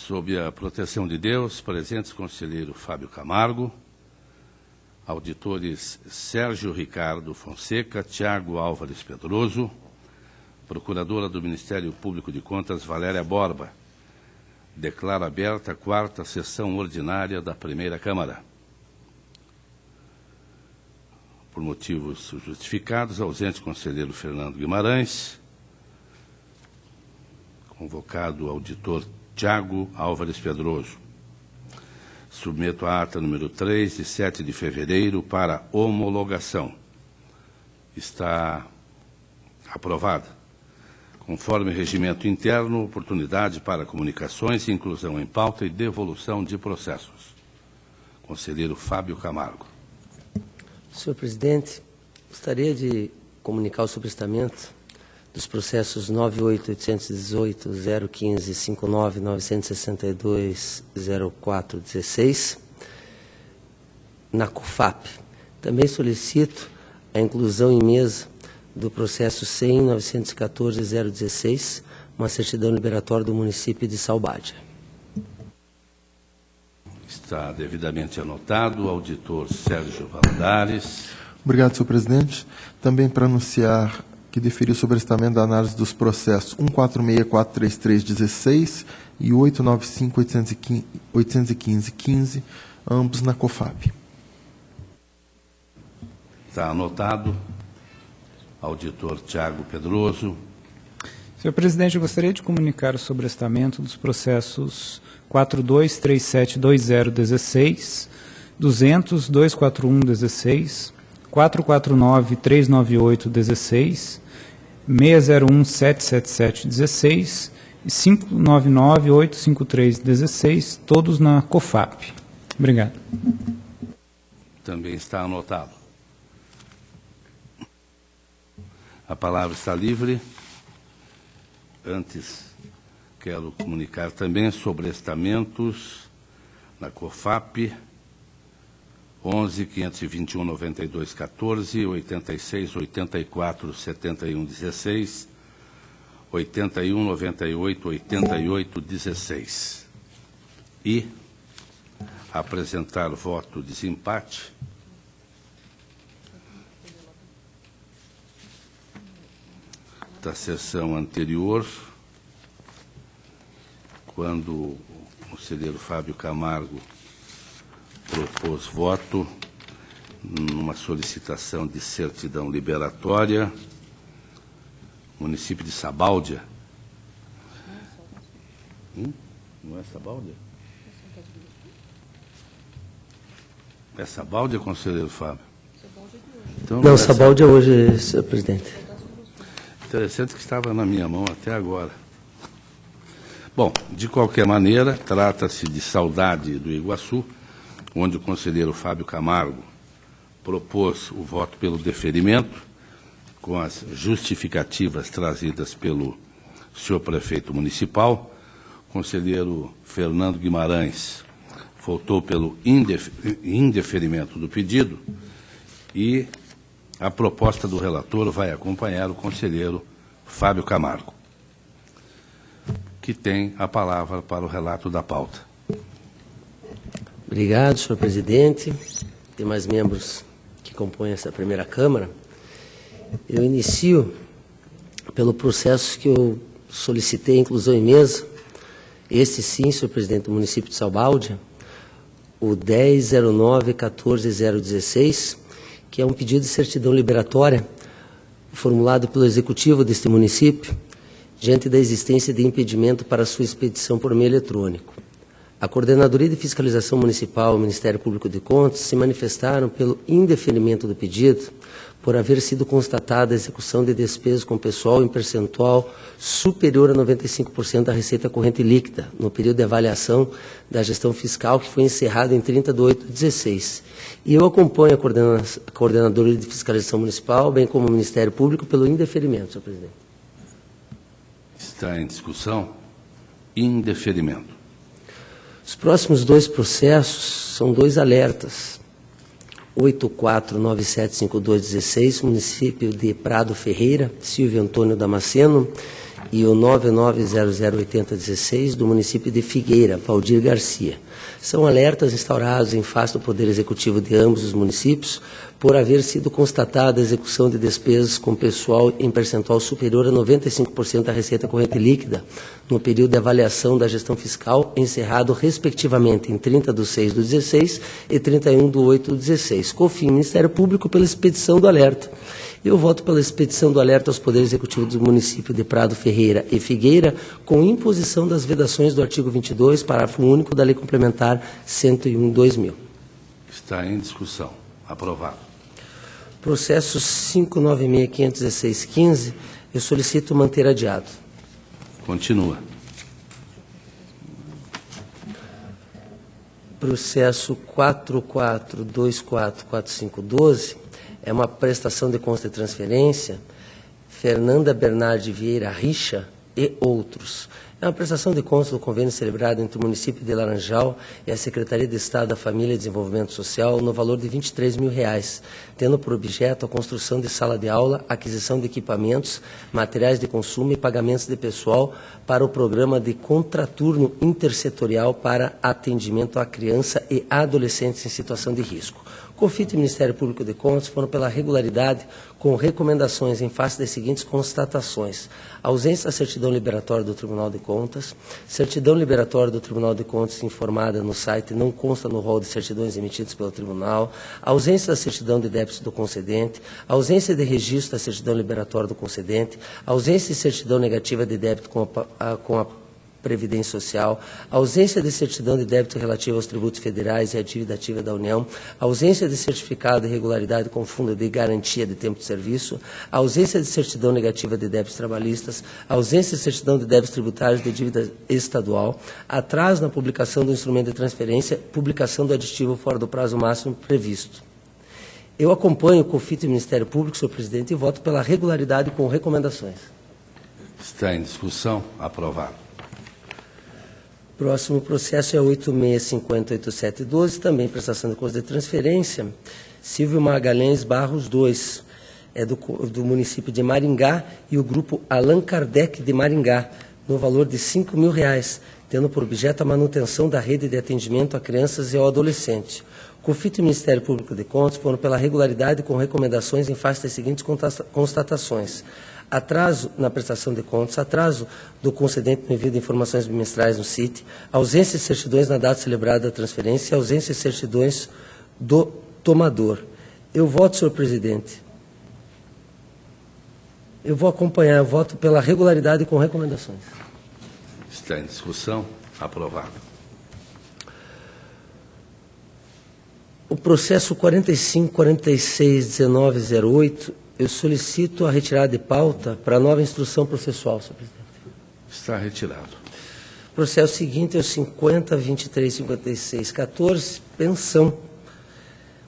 Sob a proteção de Deus, presentes conselheiro Fábio Camargo, auditores Sérgio Ricardo Fonseca, Tiago Álvares Pedroso, procuradora do Ministério Público de Contas Valéria Borba. Declaro aberta a 4ª sessão ordinária da Primeira Câmara. Por motivos justificados, ausente conselheiro Fernando Guimarães, convocado o auditor Tiago Álvares Pedroso. Submeto a ata número 3, de 7 de fevereiro, para homologação. Está aprovada. Conforme regimento interno, oportunidade para comunicações, inclusão em pauta e devolução de processos. Conselheiro Fábio Camargo. Senhor presidente, gostaria de comunicar o subrestamento dos processos 98.818, 015, 59, 962, 0416, na COFAP. Também solicito a inclusão em mesa do processo 100, 914, 016, uma certidão liberatória do município de Salbádia. Está devidamente anotado o auditor Sérgio Valadares. Obrigado, senhor presidente. Também para anunciar que deferiu o sobrestamento da análise dos processos 146.433.16 e 895.815.15, ambos na COFAP. Está anotado. Auditor Tiago Pedroso. Senhor presidente, eu gostaria de comunicar o sobrestamento dos processos 42372016, 200.241.16, 449.398.16, 601.777.16 e 599.853.16, todos na COFAP. Obrigado. Também está anotado. A palavra está livre. Antes, quero comunicar também sobre estamentos na COFAP 11.521.92.14, 86.84.71.16, 81.98.88.16. E apresentar voto de desempate da sessão anterior, quando o conselheiro Fábio Camargo propôs voto numa solicitação de certidão liberatória, município de Sabáudia. Não é Sabáudia? É Sabáudia, conselheiro Fábio? Então, não, Sabáudia hoje, senhor presidente. Interessante que estava na minha mão até agora. Bom, de qualquer maneira, trata-se de Saudade do Iguaçu, onde o conselheiro Fábio Camargo propôs o voto pelo deferimento, com as justificativas trazidas pelo senhor prefeito municipal. O conselheiro Fernando Guimarães votou pelo indeferimento do pedido e a proposta do relator vai acompanhar o conselheiro Fábio Camargo, que tem a palavra para o relato da pauta. Obrigado, senhor presidente. Demais membros que compõem essa primeira Câmara. Eu inicio pelo processo que eu solicitei inclusão em mesa. Este sim, senhor presidente, do município de Sabáudia, o 10.09.14.016, que é um pedido de certidão liberatória formulado pelo executivo deste município, diante da existência de impedimento para sua expedição por meio eletrônico. A Coordenadoria de Fiscalização Municipal e o Ministério Público de Contas se manifestaram pelo indeferimento do pedido por haver sido constatada a execução de despesas com pessoal em percentual superior a 95% da receita corrente líquida, no período de avaliação da gestão fiscal, que foi encerrado em 30/8/16. E eu acompanho a Coordenadoria de Fiscalização Municipal, bem como o Ministério Público, pelo indeferimento, senhor presidente. Está em discussão indeferimento. Os próximos dois processos são dois alertas. 84975216, município de Prado Ferreira, Silvio Antônio Damasceno, e o 99008016 do município de Figueira, Valdir Garcia. São alertas instaurados em face do Poder Executivo de ambos os municípios por haver sido constatada a execução de despesas com pessoal em percentual superior a 95% da receita corrente líquida no período de avaliação da gestão fiscal encerrado respectivamente em 30/6/16 e 31/8/16. Confio no Ministério Público pela expedição do alerta. Eu voto pela expedição do alerta aos Poderes Executivos do município de Prado Ferreira e Figueira, com imposição das vedações do artigo 22, parágrafo único da Lei Complementar 101/2000. Está em discussão. Aprovado. Processo 596.516.15, eu solicito manter adiado. Continua. Processo 44244512, é uma prestação de consta de transferência, Fernanda Bernardi Vieira Richa e outros. É uma prestação de contas do convênio celebrado entre o município de Laranjal e a Secretaria de Estado da Família e Desenvolvimento Social no valor de R$ 23.000, tendo por objeto a construção de sala de aula, aquisição de equipamentos, materiais de consumo e pagamentos de pessoal para o programa de contraturno intersetorial para atendimento à criança e adolescentes em situação de risco. COFIT e Ministério Público de Contas foram pela regularidade com recomendações em face das seguintes constatações: ausência da certidão liberatória do Tribunal de Contas, certidão liberatória do Tribunal de Contas informada no site não consta no rol de certidões emitidas pelo Tribunal, ausência da certidão de débitos do concedente, ausência de registro da certidão liberatória do concedente, ausência de certidão negativa de débito com a Previdência Social, ausência de certidão de débito relativo aos tributos federais e à dívida ativa da União, ausência de certificado de regularidade com fundo de garantia de tempo de serviço, ausência de certidão negativa de débitos trabalhistas, ausência de certidão de débitos tributários de dívida estadual, atraso na publicação do instrumento de transferência, publicação do aditivo fora do prazo máximo previsto. Eu acompanho o COFIT e o Ministério Público, senhor presidente, e voto pela regularidade com recomendações. Está em discussão. Aprovado. Próximo processo é 86508712, também prestação de contas de transferência, Silvio Magalhães Barros 2, é do município de Maringá, e o grupo Allan Kardec de Maringá, no valor de R$ 5.000, tendo por objeto a manutenção da rede de atendimento a crianças e ao adolescente. COFIT e Ministério Público de Contas foram pela regularidade com recomendações em face das seguintes constatações: atraso na prestação de contas, atraso do concedente no envio de informações bimestrais no CIT, ausência de certidões na data celebrada da transferência e ausência de certidões do tomador. Eu voto, senhor presidente. Eu vou acompanhar, eu voto pela regularidade com recomendações. Está em discussão. Aprovado. O processo 45461908, eu solicito a retirada de pauta para a nova instrução processual, senhor presidente. Está retirado. O processo seguinte é o 50235614, pensão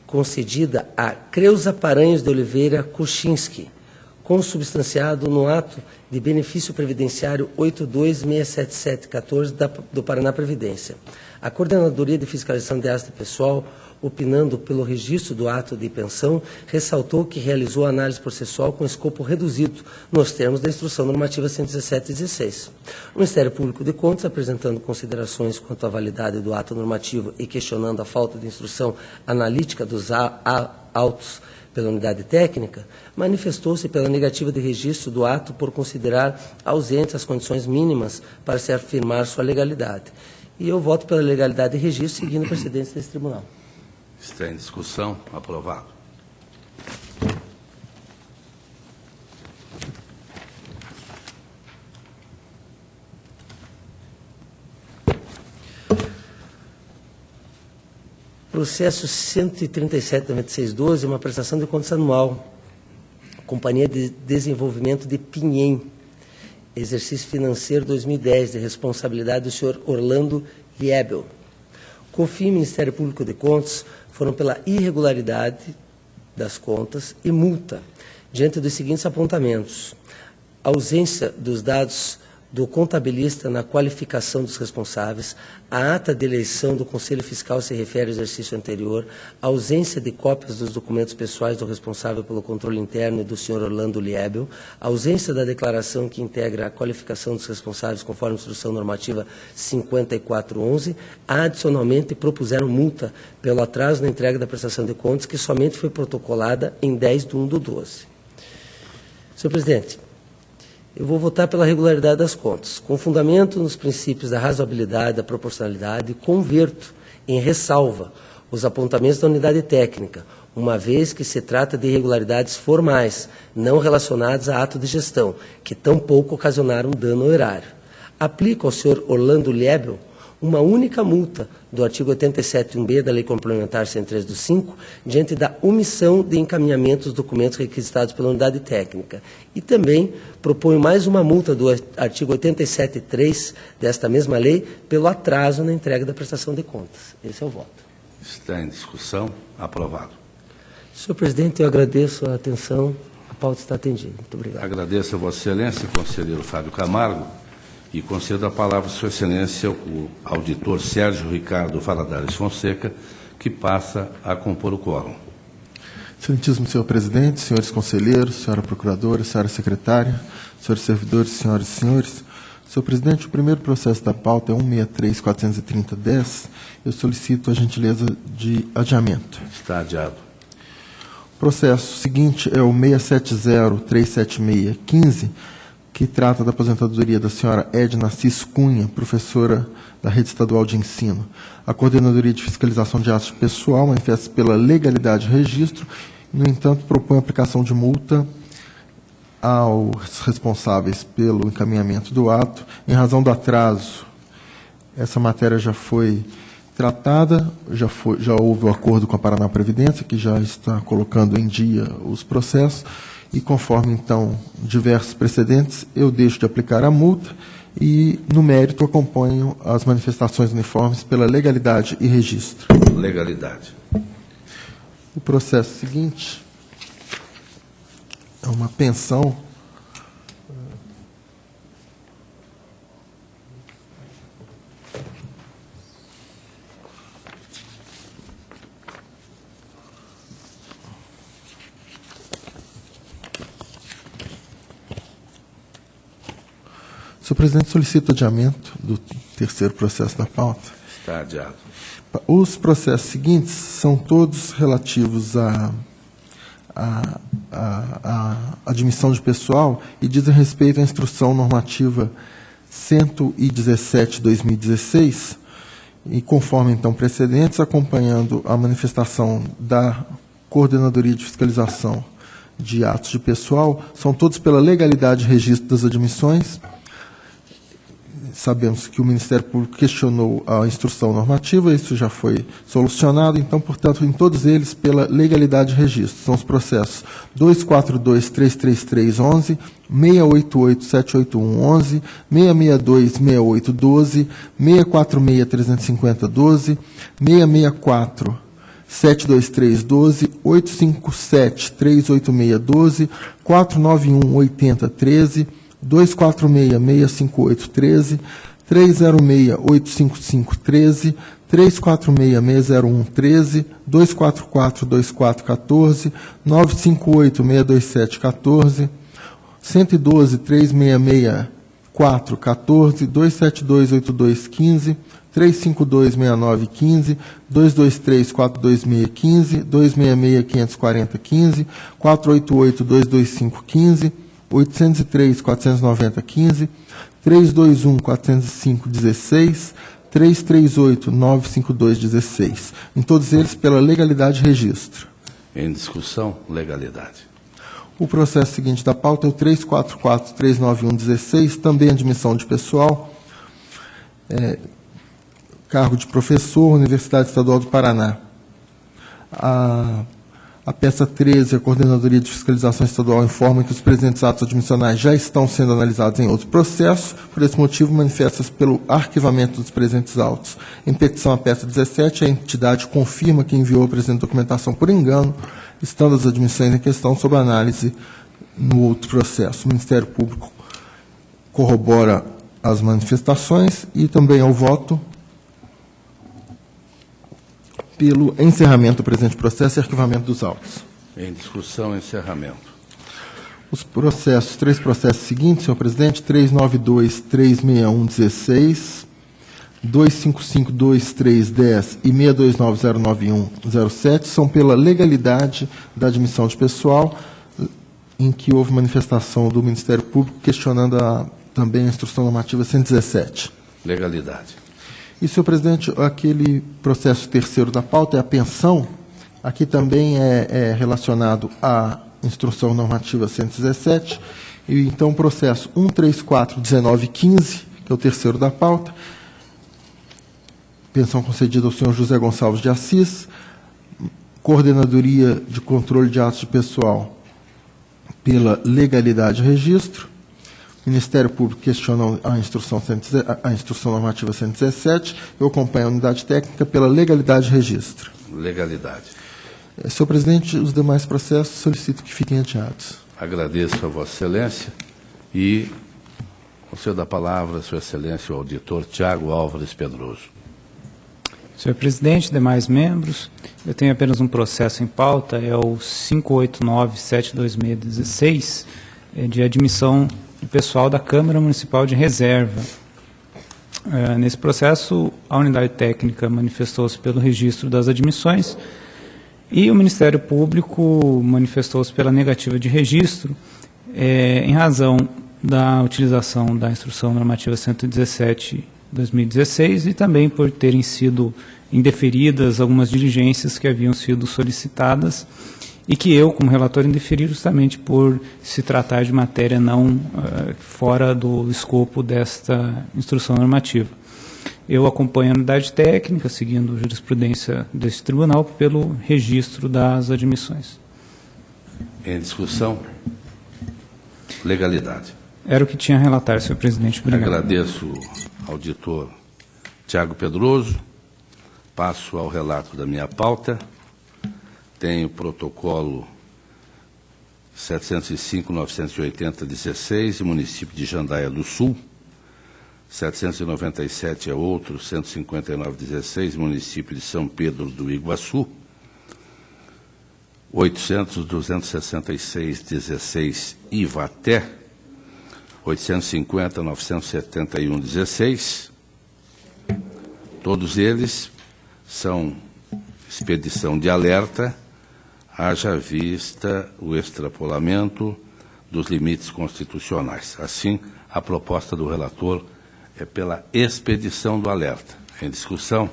concedida a Creuza Paranhos de Oliveira Kuczynski, consubstanciado no ato de benefício previdenciário 82677714 do Paraná Previdência. A Coordenadoria de Fiscalização de Asta Pessoal, opinando pelo registro do ato de pensão, ressaltou que realizou a análise processual com escopo reduzido, nos termos da Instrução Normativa 117/16. O Ministério Público de Contas, apresentando considerações quanto à validade do ato normativo e questionando a falta de instrução analítica dos autos pela unidade técnica, manifestou-se pela negativa de registro do ato por considerar ausentes as condições mínimas para se afirmar sua legalidade. E eu voto pela legalidade de registro, seguindo precedentes desse tribunal. Está em discussão. Aprovado. Processo 137.9612, uma prestação de contas anual. Companhia de Desenvolvimento de Pinhém. Exercício financeiro 2010, de responsabilidade do senhor Orlando Liebel. COFIN e Ministério Público de Contas foram pela irregularidade das contas e multa, diante dos seguintes apontamentos: ausência dos dados do contabilista na qualificação dos responsáveis, a ata de eleição do Conselho Fiscal se refere ao exercício anterior, a ausência de cópias dos documentos pessoais do responsável pelo controle interno e do Sr. Orlando Liebel, a ausência da declaração que integra a qualificação dos responsáveis conforme instrução normativa 5411, adicionalmente propuseram multa pelo atraso na entrega da prestação de contas, que somente foi protocolada em 10/1/12. Senhor presidente, eu vou votar pela regularidade das contas. Com fundamento nos princípios da razoabilidade, da proporcionalidade, converto em ressalva os apontamentos da unidade técnica, uma vez que se trata de irregularidades formais, não relacionadas a ato de gestão, que tampouco ocasionaram dano ao erário. Aplico ao senhor Orlando Liebel uma única multa do artigo 87.1b da Lei Complementar 103/5, diante da omissão de encaminhamento dos documentos requisitados pela unidade técnica. E também proponho mais uma multa do artigo 87.3 desta mesma lei pelo atraso na entrega da prestação de contas. Esse é o voto. Está em discussão. Aprovado. Senhor presidente, eu agradeço a atenção. A pauta está atendida. Muito obrigado. Agradeço a Vossa Excelência, conselheiro Fábio Camargo, e concedo a palavra a Sua Excelência, o auditor Sérgio Ricardo Valadares Fonseca, que passa a compor o quórum. Excelentíssimo senhor presidente, senhores conselheiros, senhora procuradora, senhora secretária, senhores servidores, senhoras e senhores. Senhor presidente, o primeiro processo da pauta é 163.430.10. Eu solicito a gentileza de adiamento. Está adiado. O processo seguinte é o 670.376.15, que trata da aposentadoria da senhora Edna Assis Cunha, professora da Rede Estadual de Ensino. A Coordenadoria de Fiscalização de Atos Pessoal manifesta pela legalidade do registro, no entanto, propõe a aplicação de multa aos responsáveis pelo encaminhamento do ato, em razão do atraso. Essa matéria já foi tratada, já houve o acordo com a Paraná Previdência, que já está colocando em dia os processos, e conforme, então, diversos precedentes, eu deixo de aplicar a multa e, no mérito, acompanho as manifestações uniformes pela legalidade e registro. Legalidade. O processo seguinte é uma pensão Senhor presidente, solicito adiamento do terceiro processo da pauta. Está adiado. Os processos seguintes são todos relativos à admissão de pessoal e dizem respeito à instrução normativa 117/2016, e conforme, então, precedentes, acompanhando a manifestação da Coordenadoria de Fiscalização de Atos de Pessoal, são todos pela legalidade e registro das admissões. Sabemos que o Ministério Público questionou a instrução normativa, isso já foi solucionado, então, portanto, em todos eles, pela legalidade de registro. São os processos 242.333.11, 688.781.11, 662.68.12, 646.350.12, 664.723.12, 857.386.12, 491.80.13, 246.658.13, 306.855.13, 346.601.13, 244.2414, 958.627.14, 112.366.414, 272.82.15, 352.69.15, 223.42.615, 266.540.15, 488.225.15, 803.490.15, 321.405.16, 338.952.16. Em todos eles, pela legalidade de registro. Em discussão, legalidade. O processo seguinte da pauta é o 344.391.16, também admissão de pessoal, cargo de professor, Universidade Estadual do Paraná. A peça 13, a Coordenadoria de Fiscalização Estadual informa que os presentes atos admissionais já estão sendo analisados em outro processo. Por esse motivo, manifesta-se pelo arquivamento dos presentes autos. Em petição à peça 17, a entidade confirma que enviou a presente documentação por engano, estando as admissões em questão sob análise no outro processo. O Ministério Público corrobora às manifestações e também ao voto pelo encerramento do presente processo e arquivamento dos autos. Em discussão, encerramento. Os processos, 3 processos seguintes, senhor presidente, 392-361-16, 255-2310 e 629-091-07, são pela legalidade da admissão de pessoal, em que houve manifestação do Ministério Público questionando também a instrução normativa 117. Legalidade. E, senhor presidente, aquele processo terceiro da pauta é a pensão. Aqui também é relacionado à instrução normativa 117. E, então, o processo 134-1915, que é o terceiro da pauta, pensão concedida ao senhor José Gonçalves de Assis, Coordenadoria de Controle de Atos de Pessoal pela legalidade de registro. O Ministério Público questionou a instrução normativa 117. Eu acompanho a unidade técnica pela legalidade de registro. Legalidade. Senhor presidente, os demais processos solicito que fiquem adiados. Agradeço a Vossa Excelência e concedo a palavra a Sua Excelência, o auditor Tiago Álvares Pedroso. Senhor presidente, demais membros, eu tenho apenas um processo em pauta, é o 589-72616, de admissão do pessoal da Câmara Municipal de Reserva. Nesse processo, a unidade técnica manifestou-se pelo registro das admissões e o Ministério Público manifestou-se pela negativa de registro, em razão da utilização da Instrução Normativa 117/2016 e também por terem sido indeferidas algumas diligências que haviam sido solicitadas e que eu, como relator, indeferi justamente por se tratar de matéria não fora do escopo desta instrução normativa. Eu acompanho a unidade técnica, seguindo a jurisprudência deste tribunal, pelo registro das admissões. Em discussão, legalidade. Era o que tinha a relatar, senhor presidente. Obrigado. Agradeço ao auditor Tiago Pedroso. Passo ao relato da minha pauta. Tenho o protocolo 705-980-16, município de Jandaia do Sul. 797 é outro, 159-16, município de São Pedro do Iguaçu. 800-266-16, Ivaté. 850-971-16. Todos eles são expedição de alerta, haja vista o extrapolamento dos limites constitucionais. Assim, a proposta do relator é pela expedição do alerta. Em discussão,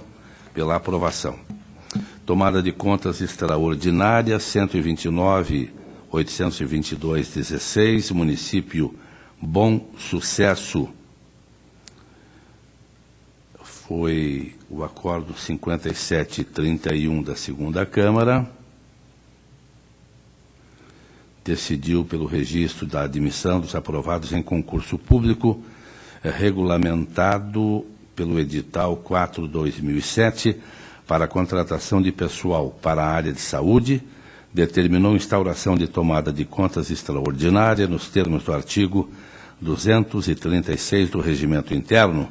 pela aprovação. Tomada de contas extraordinária, 129.822.16, município Bom Sucesso. Foi o acordo 5731 da segunda Câmara. Decidiu pelo registro da admissão dos aprovados em concurso público, regulamentado pelo edital 4/2007, para a contratação de pessoal para a área de saúde, determinou instauração de tomada de contas extraordinária nos termos do artigo 236 do Regimento Interno,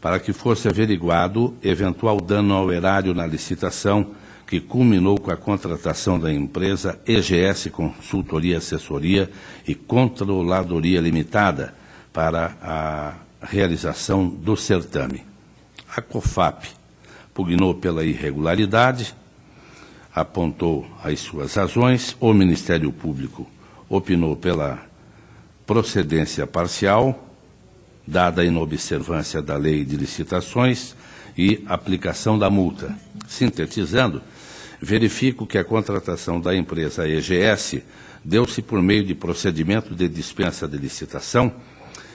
para que fosse averiguado eventual dano ao erário na licitação que culminou com a contratação da empresa EGS Consultoria, Assessoria e Controladoria Limitada para a realização do certame. A COFAP pugnou pela irregularidade, apontou as suas razões, o Ministério Público opinou pela procedência parcial, dada a inobservância da lei de licitações e aplicação da multa. Sintetizando, verifico que a contratação da empresa EGS deu-se por meio de procedimento de dispensa de licitação,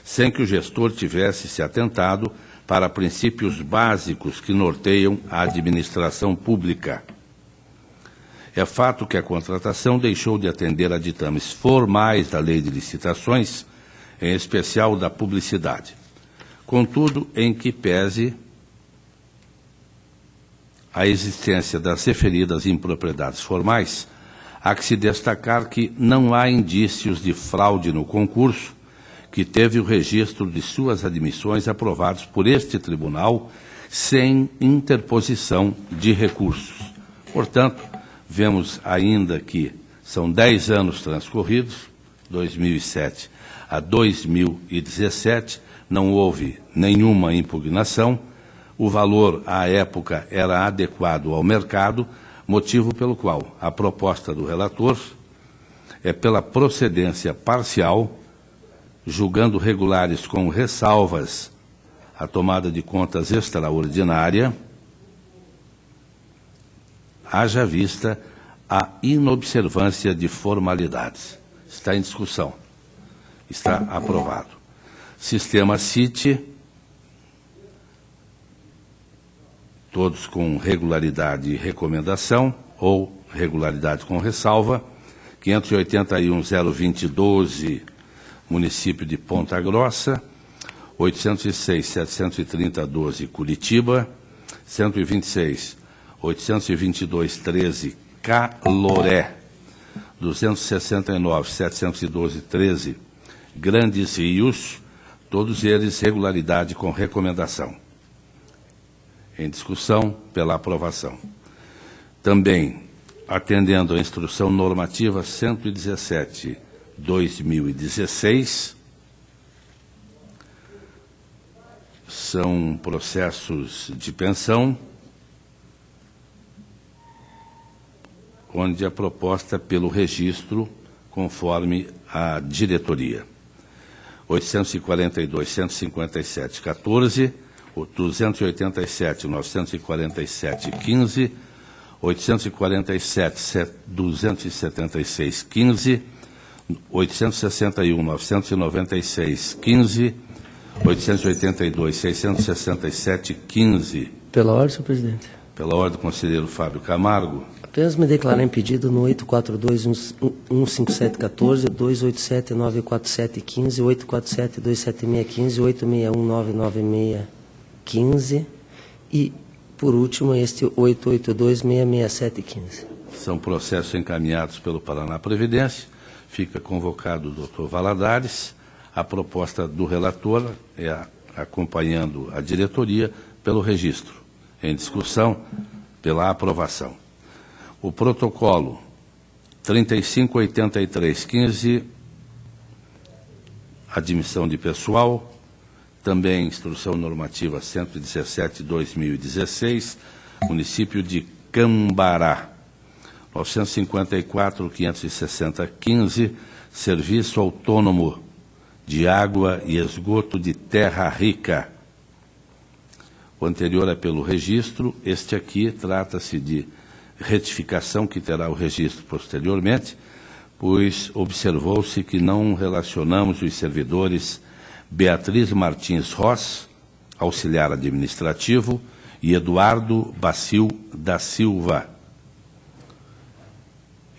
sem que o gestor tivesse se atentado para princípios básicos que norteiam a administração pública. É fato que a contratação deixou de atender a ditames formais da lei de licitações, em especial da publicidade. Contudo, em que pese a existência das referidas impropriedades formais, há que se destacar que não há indícios de fraude no concurso que teve o registro de suas admissões aprovados por este tribunal sem interposição de recursos. Portanto, vemos ainda que são 10 anos transcorridos, 2007 a 2017, não houve nenhuma impugnação, o valor à época era adequado ao mercado, motivo pelo qual a proposta do relator é pela procedência parcial, julgando regulares com ressalvas a tomada de contas extraordinária, haja vista a inobservância de formalidades. Está em discussão. Está aprovado. Sistema CIT, todos com regularidade e recomendação, ou regularidade com ressalva, 581.020.12, município de Ponta Grossa, 806.730.12, Curitiba, 126.822.13, Caloré, 269.712.13, Grandes Rios, todos eles regularidade com recomendação. Em discussão pela aprovação. Também, atendendo à Instrução Normativa 117/2016, são processos de pensão, onde a proposta pelo registro, conforme a diretoria. 842.157.14, 287.947.15, 847.276.15, 861.996.15, 882.667.15. Pela ordem, senhor presidente. Pela ordem, conselheiro Fábio Camargo. Apenas me declarar impedido no 842.157.14, 287.947.15, 847.276.15, 861.996.15 e, por último, este 882.667.15. São processos encaminhados pelo Paraná Previdência. Fica convocado o doutor Valadares. A proposta do relator é acompanhando a diretoria pelo registro. Em discussão, pela aprovação. O protocolo 3583.15, admissão de pessoal, também Instrução Normativa 117/2016, município de Cambará, 954.560.15, Serviço Autônomo de Água e Esgoto de Terra Rica. O anterior é pelo registro, este aqui trata-se de retificação que terá o registro posteriormente, pois observou-se que não relacionamos os servidores Beatriz Martins Ross, auxiliar administrativo, e Eduardo Bacil da Silva,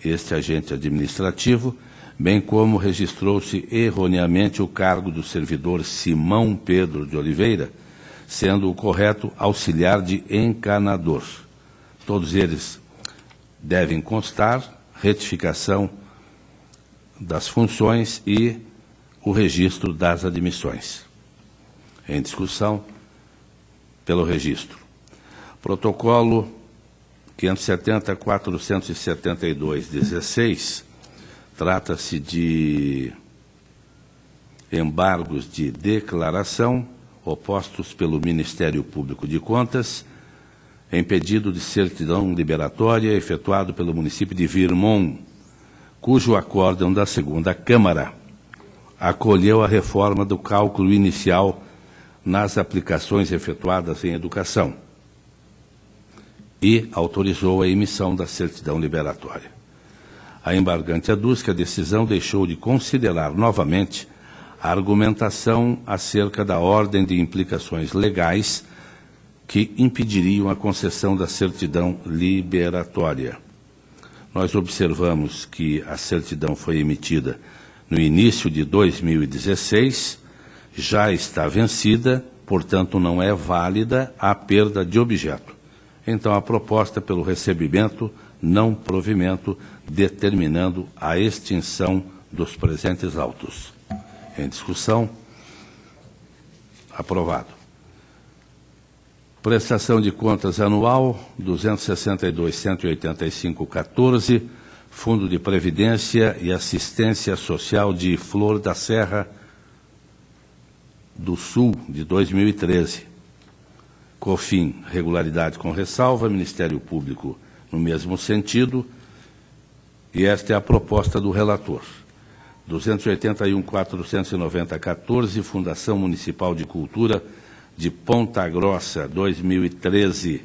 este agente administrativo, bem como registrou-se erroneamente o cargo do servidor Simão Pedro de Oliveira, sendo o correto auxiliar de encanador. Todos eles devem constar retificação das funções e o registro das admissões. Em discussão pelo registro. Protocolo 570.472.16, trata-se de embargos de declaração opostos pelo Ministério Público de Contas, em pedido de certidão liberatória efetuado pelo município de Virmont, cujo acórdão da segunda Câmara acolheu a reforma do cálculo inicial nas aplicações efetuadas em educação e autorizou a emissão da certidão liberatória. A embargante aduz que a decisão deixou de considerar novamente a argumentação acerca da ordem de implicações legais que impediriam a concessão da certidão liberatória. Nós observamos que a certidão foi emitida no início de 2016, já está vencida, portanto não é válida a perda de objeto. Então a proposta pelo recebimento, não provimento, determinando a extinção dos presentes autos. em discussão. Aprovado. Prestação de contas anual, 262.185,14, Fundo de Previdência e Assistência Social de Flor da Serra do Sul, de 2013. COFIN, regularidade com ressalva, Ministério Público no mesmo sentido, e esta é a proposta do relator. 281.490,14, Fundação Municipal de Cultura de Ponta Grossa, 2013,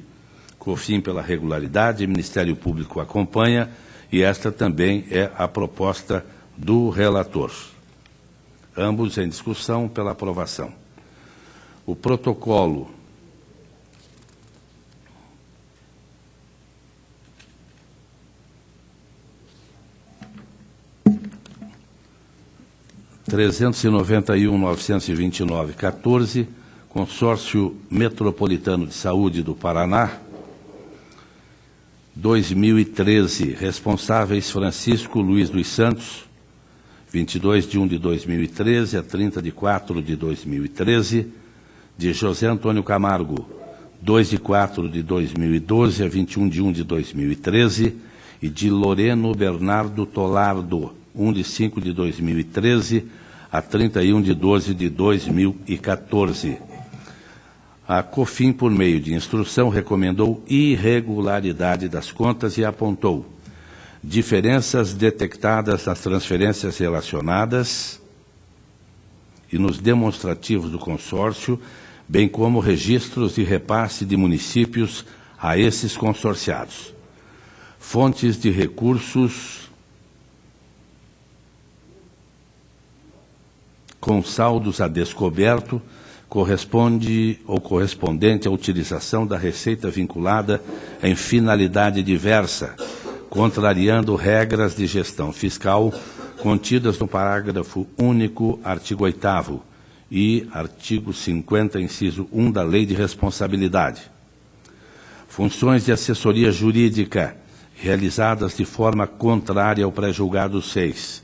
COFIN pela regularidade, Ministério Público acompanha, e esta também é a proposta do relator. Ambos em discussão pela aprovação. O protocolo (391.929,14), Consórcio Metropolitano de Saúde do Paraná, 2013, responsáveis Francisco Luiz dos Santos, 22/1/2013 a 30/4/2013, de José Antônio Camargo, 2/4/2012 a 21/1/2013, e de Loreno Bernardo Tolardo, 1/5/2013 a 31/12/2014. A COFIN, por meio de instrução, recomendou irregularidade das contas e apontou diferenças detectadas nas transferências relacionadas e nos demonstrativos do consórcio, bem como registros de repasse de municípios a esses consorciados. Fontes de recursos com saldos a descoberto correspondente à utilização da receita vinculada em finalidade diversa, contrariando regras de gestão fiscal contidas no parágrafo único, artigo 8º e artigo 50, inciso 1 da Lei de Responsabilidade. Funções de assessoria jurídica realizadas de forma contrária ao pré-julgado 6.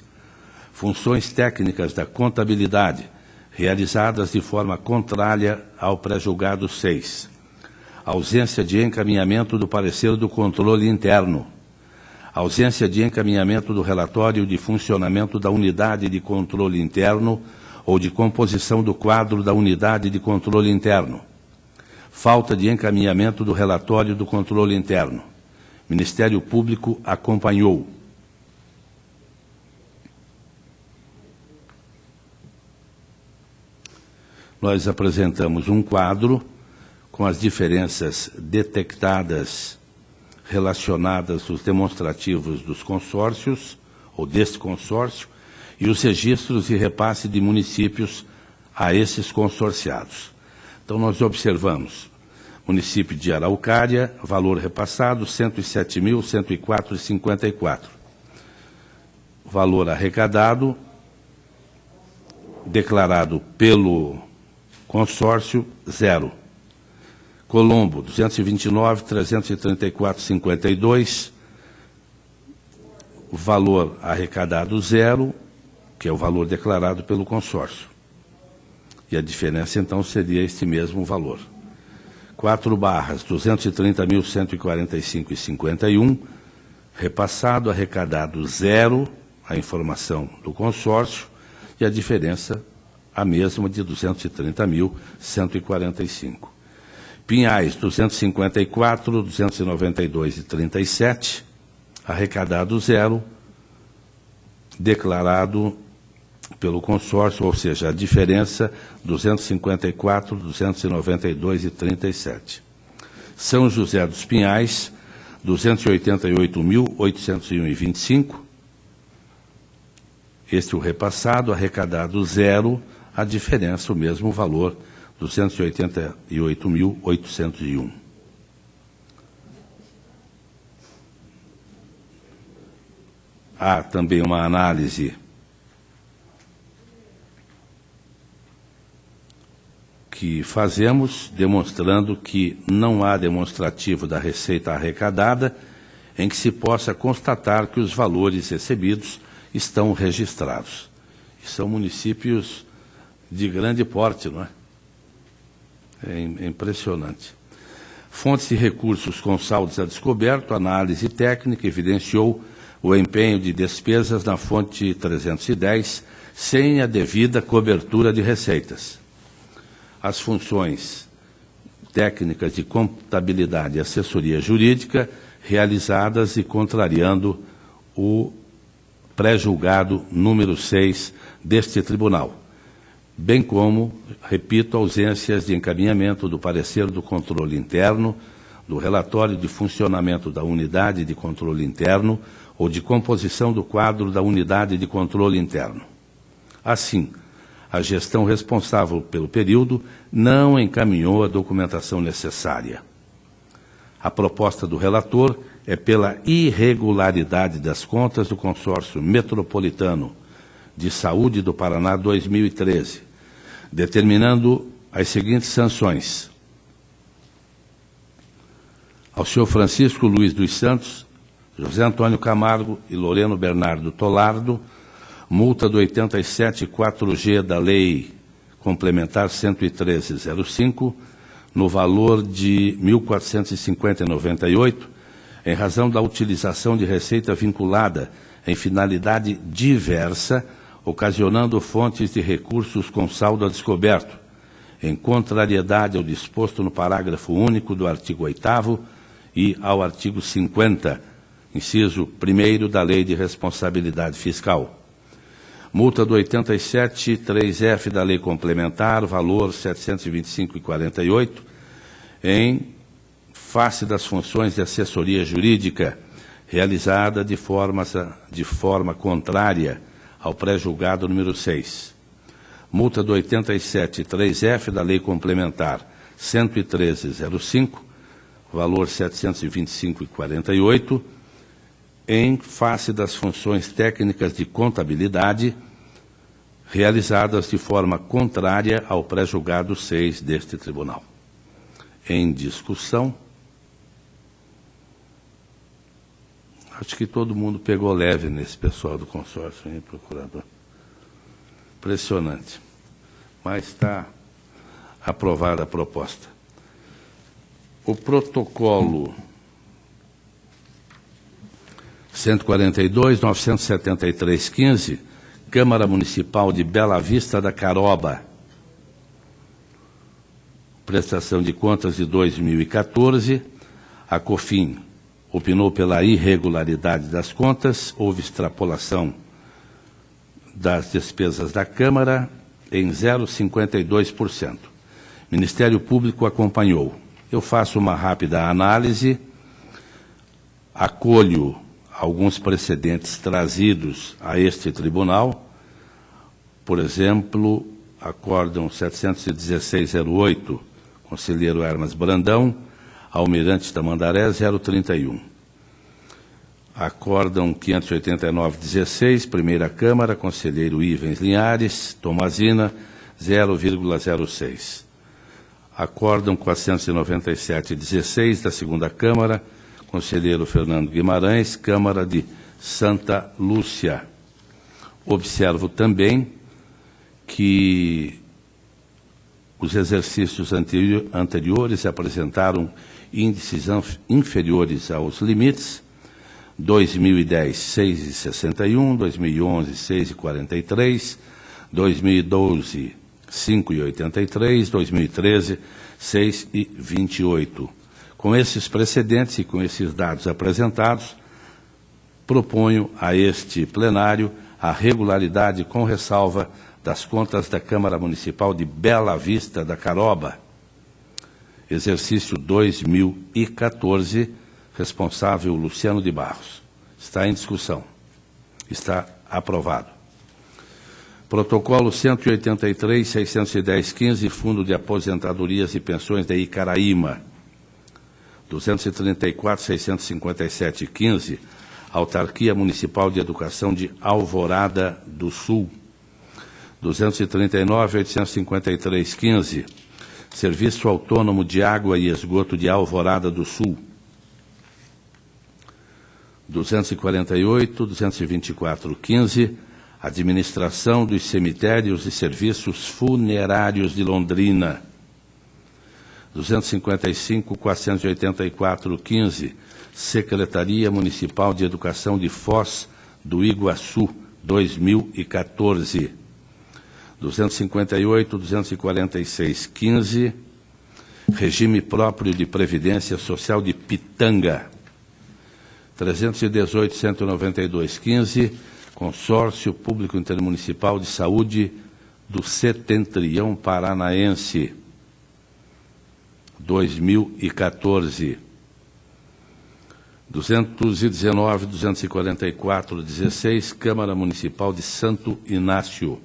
Funções técnicas da contabilidade realizadas de forma contrária ao pré-julgado 6. Ausência de encaminhamento do parecer do controle interno. Ausência de encaminhamento do relatório de funcionamento da unidade de controle interno ou de composição do quadro da unidade de controle interno. Falta de encaminhamento do relatório do controle interno. Ministério Público acompanhou. Nós apresentamos um quadro com as diferenças detectadas relacionadas aos demonstrativos dos consórcios, ou deste consórcio, e os registros de repasse de municípios a esses consorciados. Então, nós observamos: município de Araucária, valor repassado, R$ 107.104,54. Valor arrecadado, declarado pelo consórcio, 0. Colombo, 229.334,52. Valor arrecadado, 0, que é o valor declarado pelo consórcio. E a diferença, então, seria este mesmo valor. 4 Barras, 230.145,51. Repassado, arrecadado, 0, a informação do consórcio, e a diferença, a mesma, de 230.145. Pinhais, 254, 292,37, arrecadado, 0, declarado pelo consórcio, ou seja, a diferença, 254, 292,37. São José dos Pinhais, 288.801,25. Este o repassado, arrecadado, 0, a diferença, o mesmo valor, 288.801. Há também uma análise que fazemos, demonstrando que não há demonstrativo da receita arrecadada em que se possa constatar que os valores recebidos estão registrados. que são municípios de grande porte, não é? É impressionante. Fontes de recursos com saldos a descoberto, análise técnica evidenciou o empenho de despesas na fonte 310 sem a devida cobertura de receitas. As funções técnicas de contabilidade e assessoria jurídica realizadas e contrariando o pré-julgado número 6 deste tribunal, bem como, repito, ausências de encaminhamento do parecer do controle interno, do relatório de funcionamento da unidade de controle interno ou de composição do quadro da unidade de controle interno. Assim, a gestão responsável pelo período não encaminhou a documentação necessária. A proposta do relator é pela irregularidade das contas do Consórcio Metropolitano de Saúde do Paraná 2013, determinando as seguintes sanções. Ao senhor Francisco Luiz dos Santos, José Antônio Camargo e Loreno Bernardo Tolardo, multa do 87.4G da Lei Complementar 113.05, no valor de R$ 1.450,98, em razão da utilização de receita vinculada em finalidade diversa, ocasionando fontes de recursos com saldo a descoberto, em contrariedade ao disposto no parágrafo único do artigo 8º e ao artigo 50, inciso 1º da Lei de Responsabilidade Fiscal. Multa do 87.3F da Lei Complementar, valor R$ 725,48, em face das funções de assessoria jurídica realizada de forma contrária ao pré-julgado número 6. Multa do 87.3F da Lei Complementar 113.05, valor R$ 725,48, em face das funções técnicas de contabilidade realizadas de forma contrária ao pré-julgado 6 deste tribunal. Em discussão, acho que todo mundo pegou leve nesse pessoal do consórcio, hein, procurador? Impressionante. Mas está aprovada a proposta. O protocolo 142.973.15, Câmara Municipal de Bela Vista da Caroba, prestação de contas de 2014, a COFIN opinou pela irregularidade das contas, houve extrapolação das despesas da Câmara em 0,52%. Ministério Público acompanhou. Eu faço uma rápida análise, acolho alguns precedentes trazidos a este tribunal, por exemplo, acórdão 716.08, conselheiro Hermas Brandão, Almirante Tamandaré 031. Acórdão 589.16, Primeira Câmara, conselheiro Ivens Linhares, Tomazina 0,06. Acórdão 497.16 da Segunda Câmara, conselheiro Fernando Guimarães, Câmara de Santa Lúcia. Observo também que os exercícios anteriores apresentaram índices inferiores aos limites, 2010, 6,61, 2011, 6,43, 2012, 5,83, 2013, 6,28. Com esses precedentes e com esses dados apresentados, proponho a este plenário a regularidade com ressalva das contas da Câmara Municipal de Bela Vista da Caroba, exercício 2014, responsável Luciano de Barros. Está em discussão. Está aprovado. Protocolo 183.610.15, Fundo de Aposentadorias e Pensões da Icaraíma. 234.657.15, Autarquia Municipal de Educação de Alvorada do Sul. 239.853.15, Serviço Autônomo de Água e Esgoto de Alvorada do Sul. 248.224.15, Administração dos Cemitérios e Serviços Funerários de Londrina. 255.484.15, Secretaria Municipal de Educação de Foz do Iguaçu, 2014. 258.246.15, Regime Próprio de Previdência Social de Pitanga. 318.192.15, Consórcio Público Intermunicipal de Saúde do Setentrião Paranaense, 2014. 219.244.16, Câmara Municipal de Santo Inácio.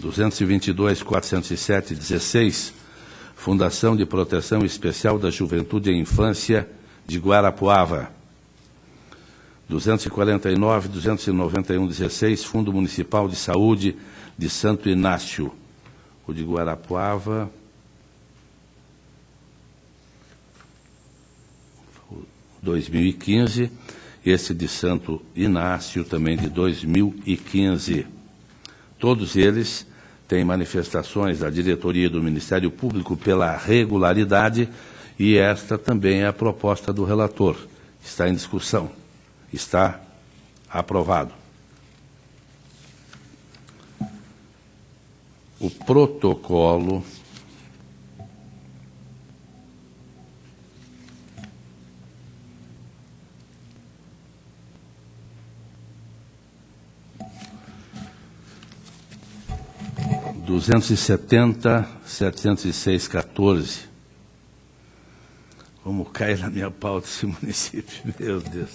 222.407.16, Fundação de Proteção Especial da Juventude e Infância de Guarapuava. 249.291.16, Fundo Municipal de Saúde de Santo Inácio. O de Guarapuava, 2015, esse de Santo Inácio também de 2015. Todos eles têm manifestações da diretoria do Ministério Público pela regularidade, e esta também é a proposta do relator. Está em discussão. Está aprovado. O protocolo (270.706.14). Como cai na minha pauta esse município, meu Deus.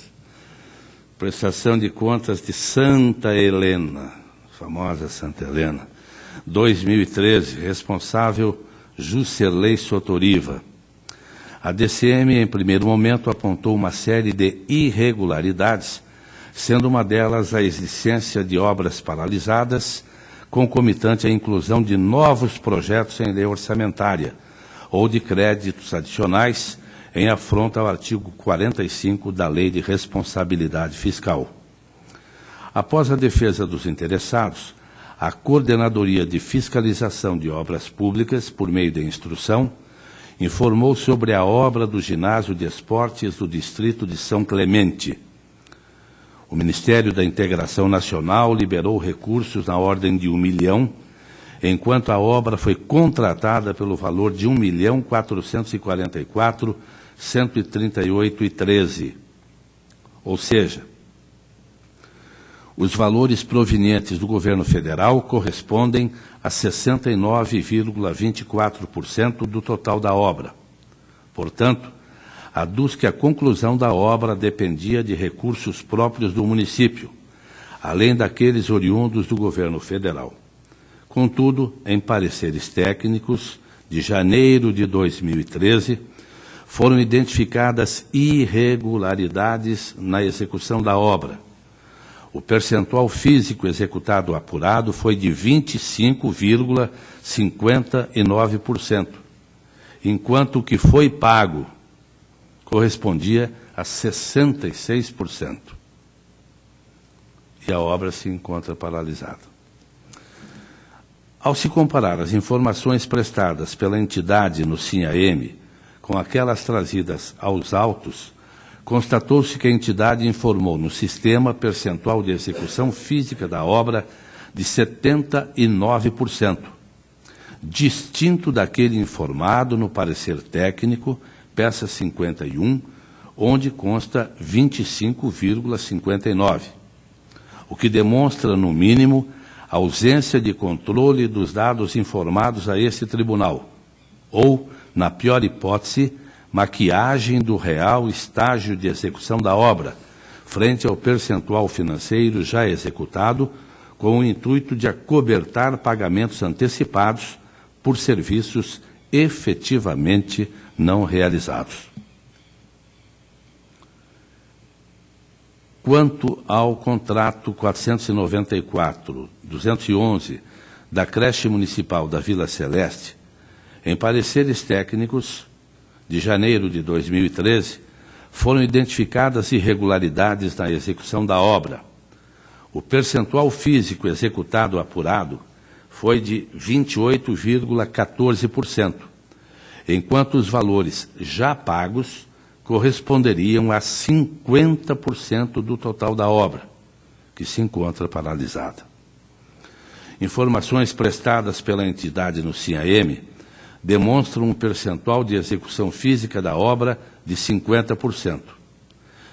Prestação de contas de Santa Helena, famosa Santa Helena, 2013, responsável Juscelei Sotoriva. A DCM, em primeiro momento, apontou uma série de irregularidades, sendo uma delas a existência de obras paralisadas, concomitante à inclusão de novos projetos em lei orçamentária ou de créditos adicionais em afronta ao artigo 45 da Lei de Responsabilidade Fiscal. Após a defesa dos interessados, a Coordenadoria de Fiscalização de Obras Públicas, por meio de instrução, informou sobre a obra do Ginásio de Esportes do Distrito de São Clemente. O Ministério da Integração Nacional liberou recursos na ordem de 1 milhão, enquanto a obra foi contratada pelo valor de 1.444.138,13. Ou seja, os valores provenientes do governo federal correspondem a 69,24% do total da obra. Portanto, aduz que a conclusão da obra dependia de recursos próprios do município, além daqueles oriundos do governo federal. Contudo, em pareceres técnicos de janeiro de 2013, foram identificadas irregularidades na execução da obra. O percentual físico executado apurado foi de 25,59%, enquanto o que foi pago correspondia a 66%. E a obra se encontra paralisada. Ao se comparar as informações prestadas pela entidade no SINHAEM com aquelas trazidas aos autos, constatou-se que a entidade informou no sistema percentual de execução física da obra de 79%, distinto daquele informado no parecer técnico, peça 51, onde consta 25,59%, o que demonstra, no mínimo, a ausência de controle dos dados informados a esse tribunal, ou, na pior hipótese, maquiagem do real estágio de execução da obra, frente ao percentual financeiro já executado, com o intuito de acobertar pagamentos antecipados por serviços efetivamente não realizados. Quanto ao contrato 494-211 da creche municipal da Vila Celeste, em pareceres técnicos de janeiro de 2013, foram identificadas irregularidades na execução da obra. O percentual físico executado apurado foi de 28,14%, enquanto os valores já pagos corresponderiam a 50% do total da obra, que se encontra paralisada. Informações prestadas pela entidade no CIAM demonstram um percentual de execução física da obra de 50%,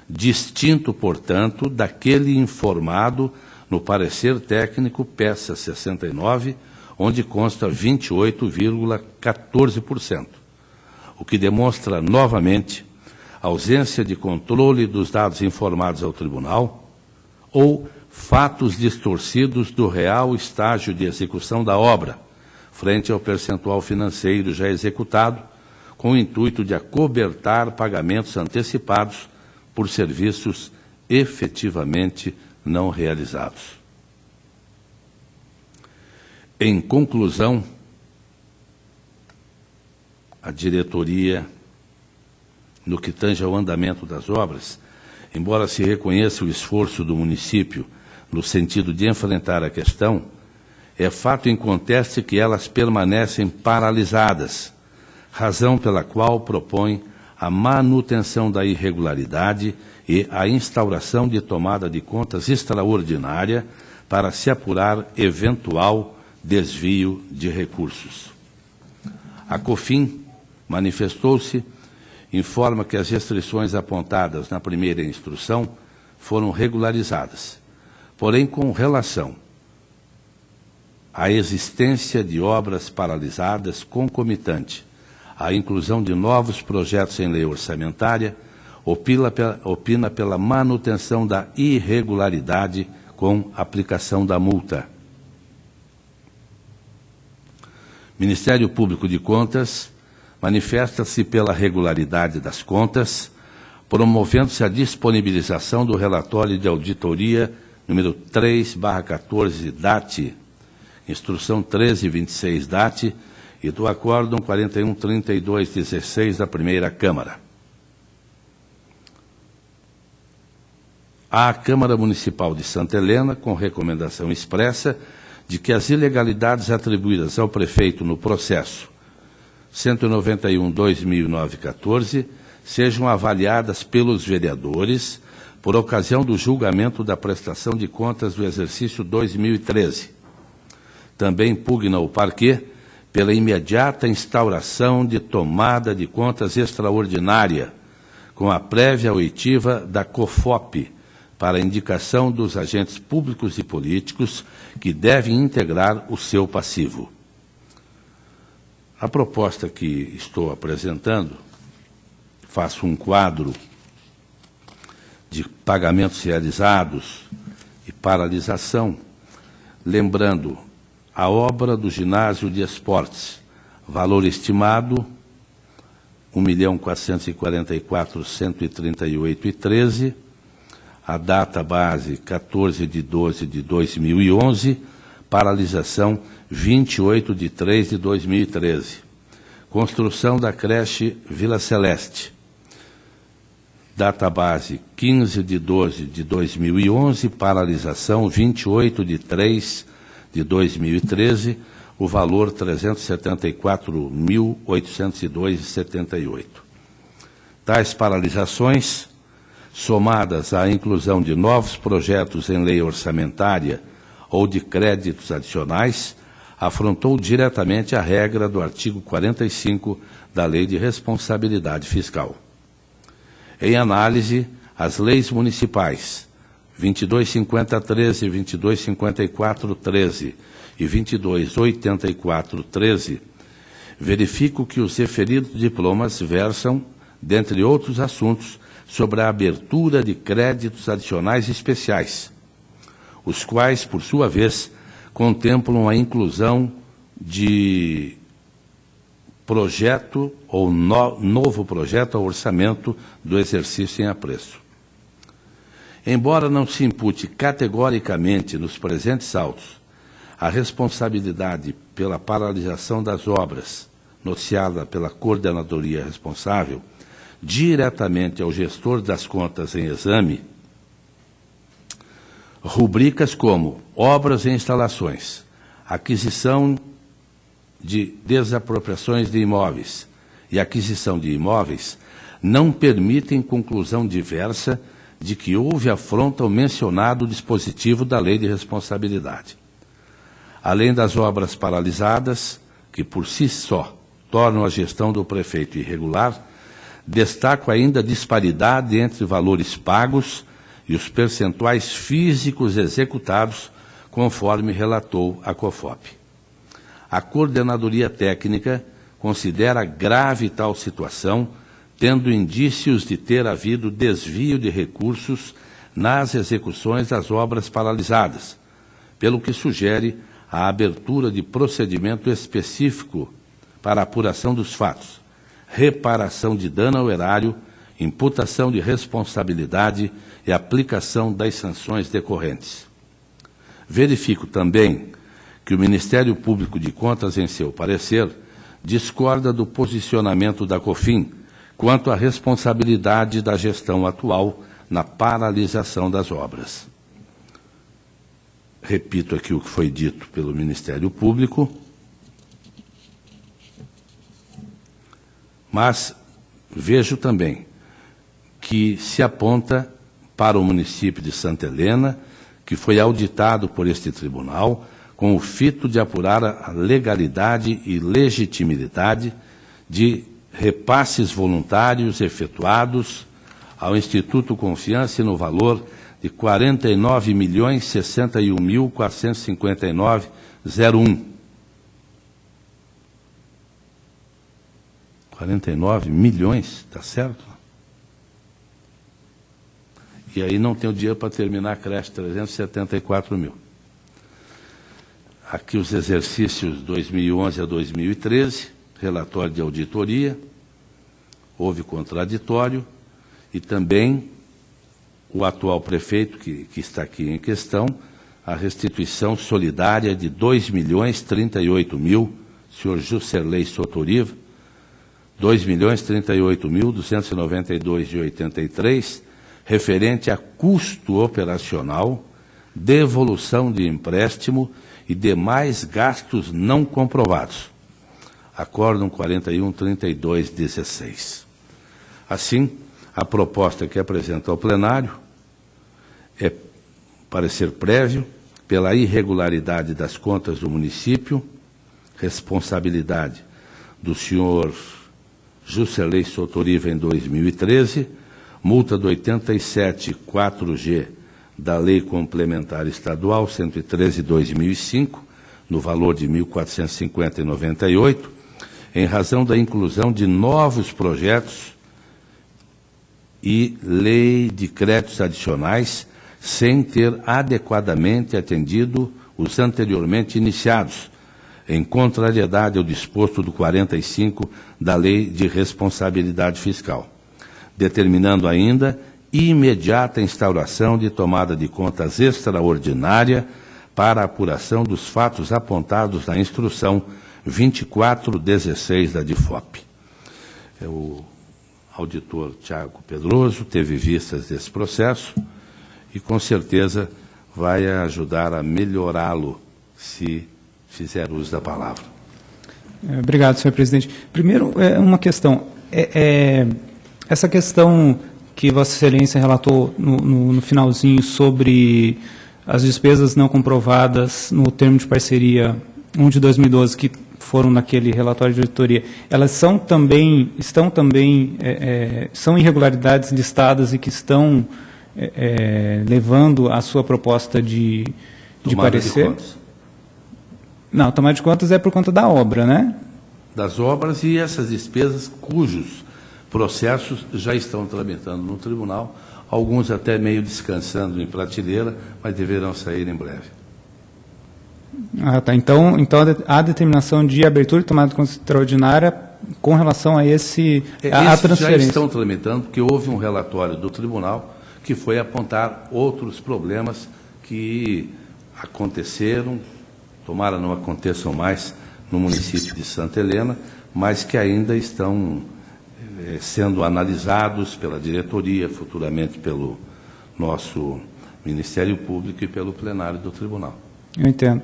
distinto, portanto, daquele informado no parecer técnico peça 69, onde consta 28,14%, o que demonstra novamente ausência de controle dos dados informados ao tribunal ou fatos distorcidos do real estágio de execução da obra, frente ao percentual financeiro já executado, com o intuito de acobertar pagamentos antecipados por serviços efetivamente não realizados. Em conclusão, a diretoria, no que tange ao andamento das obras, embora se reconheça o esforço do município no sentido de enfrentar a questão, é fato inconteste que elas permanecem paralisadas, razão pela qual propõe a manutenção da irregularidade e a instauração de tomada de contas extraordinária para se apurar eventual desvio de recursos. A COFIN manifestou-se, informa que as restrições apontadas na primeira instrução foram regularizadas, porém com relação à existência de obras paralisadas concomitante à inclusão de novos projetos em lei orçamentária, opina pela manutenção da irregularidade com aplicação da multa. Ministério Público de Contas manifesta-se pela regularidade das contas, promovendo-se a disponibilização do relatório de auditoria número 3/14 DAT, instrução 1326 DAT, e do Acórdão 413216 da Primeira Câmara. À Câmara Municipal de Santa Helena, com recomendação expressa de que as ilegalidades atribuídas ao prefeito no processo 191/2009-14 sejam avaliadas pelos vereadores por ocasião do julgamento da prestação de contas do exercício 2013. Também pugna o parquê pela imediata instauração de tomada de contas extraordinária, com a prévia oitiva da COFOP, para indicação dos agentes públicos e políticos que devem integrar o seu passivo. A proposta que estou apresentando, faço um quadro de pagamentos realizados e paralisação, lembrando a obra do ginásio de esportes, valor estimado R$ 1.444.138,13, a data base 14/12/2011, paralisação 28/3/2013. Construção da creche Vila Celeste, data base 15/12/2011, paralisação 28/3/2013, o valor R$ 374.802,78. Tais paralisações, somadas à inclusão de novos projetos em lei orçamentária ou de créditos adicionais, afrontou diretamente a regra do artigo 45 da Lei de Responsabilidade Fiscal. Em análise, as leis municipais 2250-13, 2254-13 e 2284-13 verifico que os referidos diplomas versam, dentre outros assuntos, sobre a abertura de créditos adicionais especiais, os quais, por sua vez, contemplam a inclusão de projeto ou novo projeto ao orçamento do exercício em apreço. Embora não se impute categoricamente nos presentes autos a responsabilidade pela paralisação das obras, noticiada pela coordenadoria responsável, diretamente ao gestor das contas em exame, rubricas como obras e instalações, aquisição de desapropriações de imóveis e aquisição de imóveis não permitem conclusão diversa de que houve afronta ao mencionado dispositivo da Lei de Responsabilidade. Além das obras paralisadas, que por si só tornam a gestão do prefeito irregular, destaco ainda a disparidade entre valores pagos e os percentuais físicos executados, conforme relatou a COFOP. A Coordenadoria Técnica considera grave tal situação, tendo indícios de ter havido desvio de recursos nas execuções das obras paralisadas, pelo que sugere a abertura de procedimento específico para a apuração dos fatos, reparação de dano ao erário, imputação de responsabilidade e aplicação das sanções decorrentes. Verifico também que o Ministério Público de Contas, em seu parecer, discorda do posicionamento da COFIN quanto à responsabilidade da gestão atual na paralisação das obras. Repito aqui o que foi dito pelo Ministério Público, mas vejo também que se aponta para o município de Santa Helena, que foi auditado por este tribunal, com o fito de apurar a legalidade e legitimidade de repasses voluntários efetuados ao Instituto Confiança no valor de R$ 49.061.459,01. 49 milhões, está certo? E aí não tem o dinheiro para terminar a creche, 374 mil. Aqui os exercícios 2011 a 2013, relatório de auditoria, houve contraditório, e também o atual prefeito, que está aqui em questão, a restituição solidária de R$ 2.038.000, senhor Juscelei Sotoriva, R$ 2.038.292,83, referente a custo operacional, devolução de empréstimo e demais gastos não comprovados. Acórdão 41.32.16. Assim, a proposta que apresento ao plenário é parecer prévio pela irregularidade das contas do município, responsabilidade do senhor Juscelei Sotoriva em 2013, multa do 87.4G da Lei Complementar Estadual 113/2005, no valor de R$ 1.450,98, em razão da inclusão de novos projetos e lei de créditos adicionais, sem ter adequadamente atendido os anteriormente iniciados, em contrariedade ao disposto do 45 da Lei de Responsabilidade Fiscal, determinando ainda imediata instauração de tomada de contas extraordinária para a apuração dos fatos apontados na instrução 2416 da DIFOP. O auditor Tiago Pedroso teve vistas desse processo e, com certeza, vai ajudar a melhorá-lo se fizer uso da palavra. Obrigado, senhor presidente. Primeiro, uma questão. Essa questão que Vossa Excelência relatou no finalzinho sobre as despesas não comprovadas no termo de parceria 1 de 2012, que foram naquele relatório de auditoria, elas são irregularidades listadas e que estão levando a sua proposta de parecer? De contas. Não, tomada de contas é por conta da obra, né? Das obras e essas despesas cujos processos já estão tramitando no tribunal, alguns até meio descansando em prateleira, mas deverão sair em breve. Ah, tá. Então a determinação de abertura e tomada de conta extraordinária com relação a a transferência. Já estão tramitando, porque houve um relatório do tribunal que foi apontar outros problemas que aconteceram, tomara não aconteçam mais no município de Santa Helena, mas que ainda estão sendo analisados pela diretoria, futuramente pelo nosso Ministério Público e pelo plenário do tribunal. Eu entendo.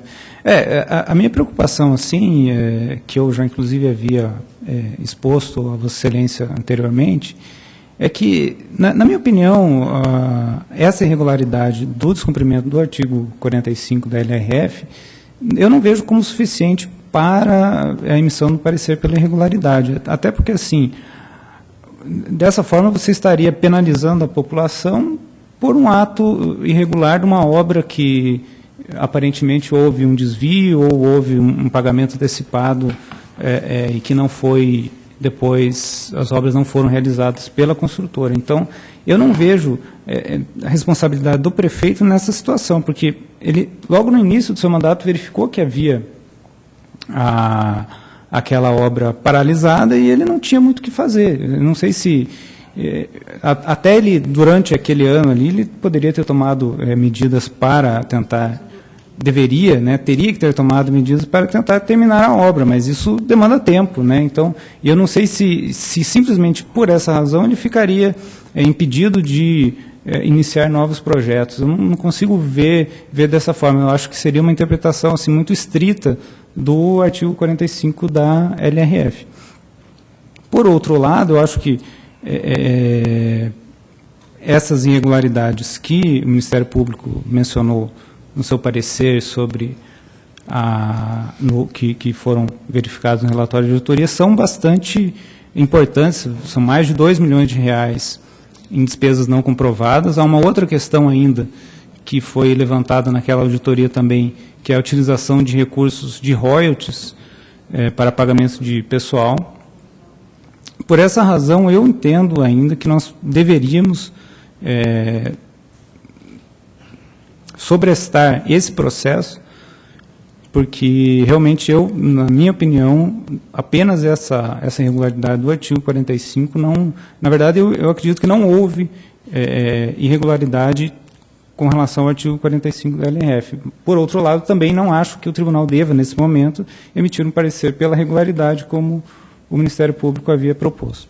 A minha preocupação, assim, que eu já inclusive havia exposto a Vossa Excelência anteriormente, é que, na minha opinião, essa irregularidade do descumprimento do artigo 45 da LRF, eu não vejo como suficiente para a emissão do parecer pela irregularidade. Até porque, assim, dessa forma você estaria penalizando a população por um ato irregular de uma obra que aparentemente houve um desvio ou houve um pagamento antecipado e que não foi, depois as obras não foram realizadas pela construtora. Então, eu não vejo a responsabilidade do prefeito nessa situação, porque ele, logo no início do seu mandato, verificou que havia aquela obra paralisada e ele não tinha muito o que fazer. Eu não sei se... até ele, durante aquele ano ali, ele poderia ter tomado medidas para tentar... teria que ter tomado medidas para tentar terminar a obra, mas isso demanda tempo, né? Então, eu não sei se simplesmente por essa razão ele ficaria impedido de iniciar novos projetos. Eu não consigo ver dessa forma. Eu acho que seria uma interpretação assim, muito estrita do artigo 45 da LRF. Por outro lado, eu acho que essas irregularidades que o Ministério Público mencionou no seu parecer sobre que foram verificados no relatório de auditoria são bastante importantes, são mais de 2 milhões de reais em despesas não comprovadas. Há uma outra questão ainda que foi levantada naquela auditoria também, que é a utilização de recursos de royalties para pagamento de pessoal. Por essa razão, eu entendo ainda que nós deveríamos sobrestar esse processo, porque realmente na minha opinião, apenas essa irregularidade do artigo 45 não... Na verdade, eu acredito que não houve irregularidade com relação ao artigo 45 da LRF. Por outro lado, também não acho que o tribunal deva, nesse momento, emitir um parecer pela regularidade, como o Ministério Público havia proposto.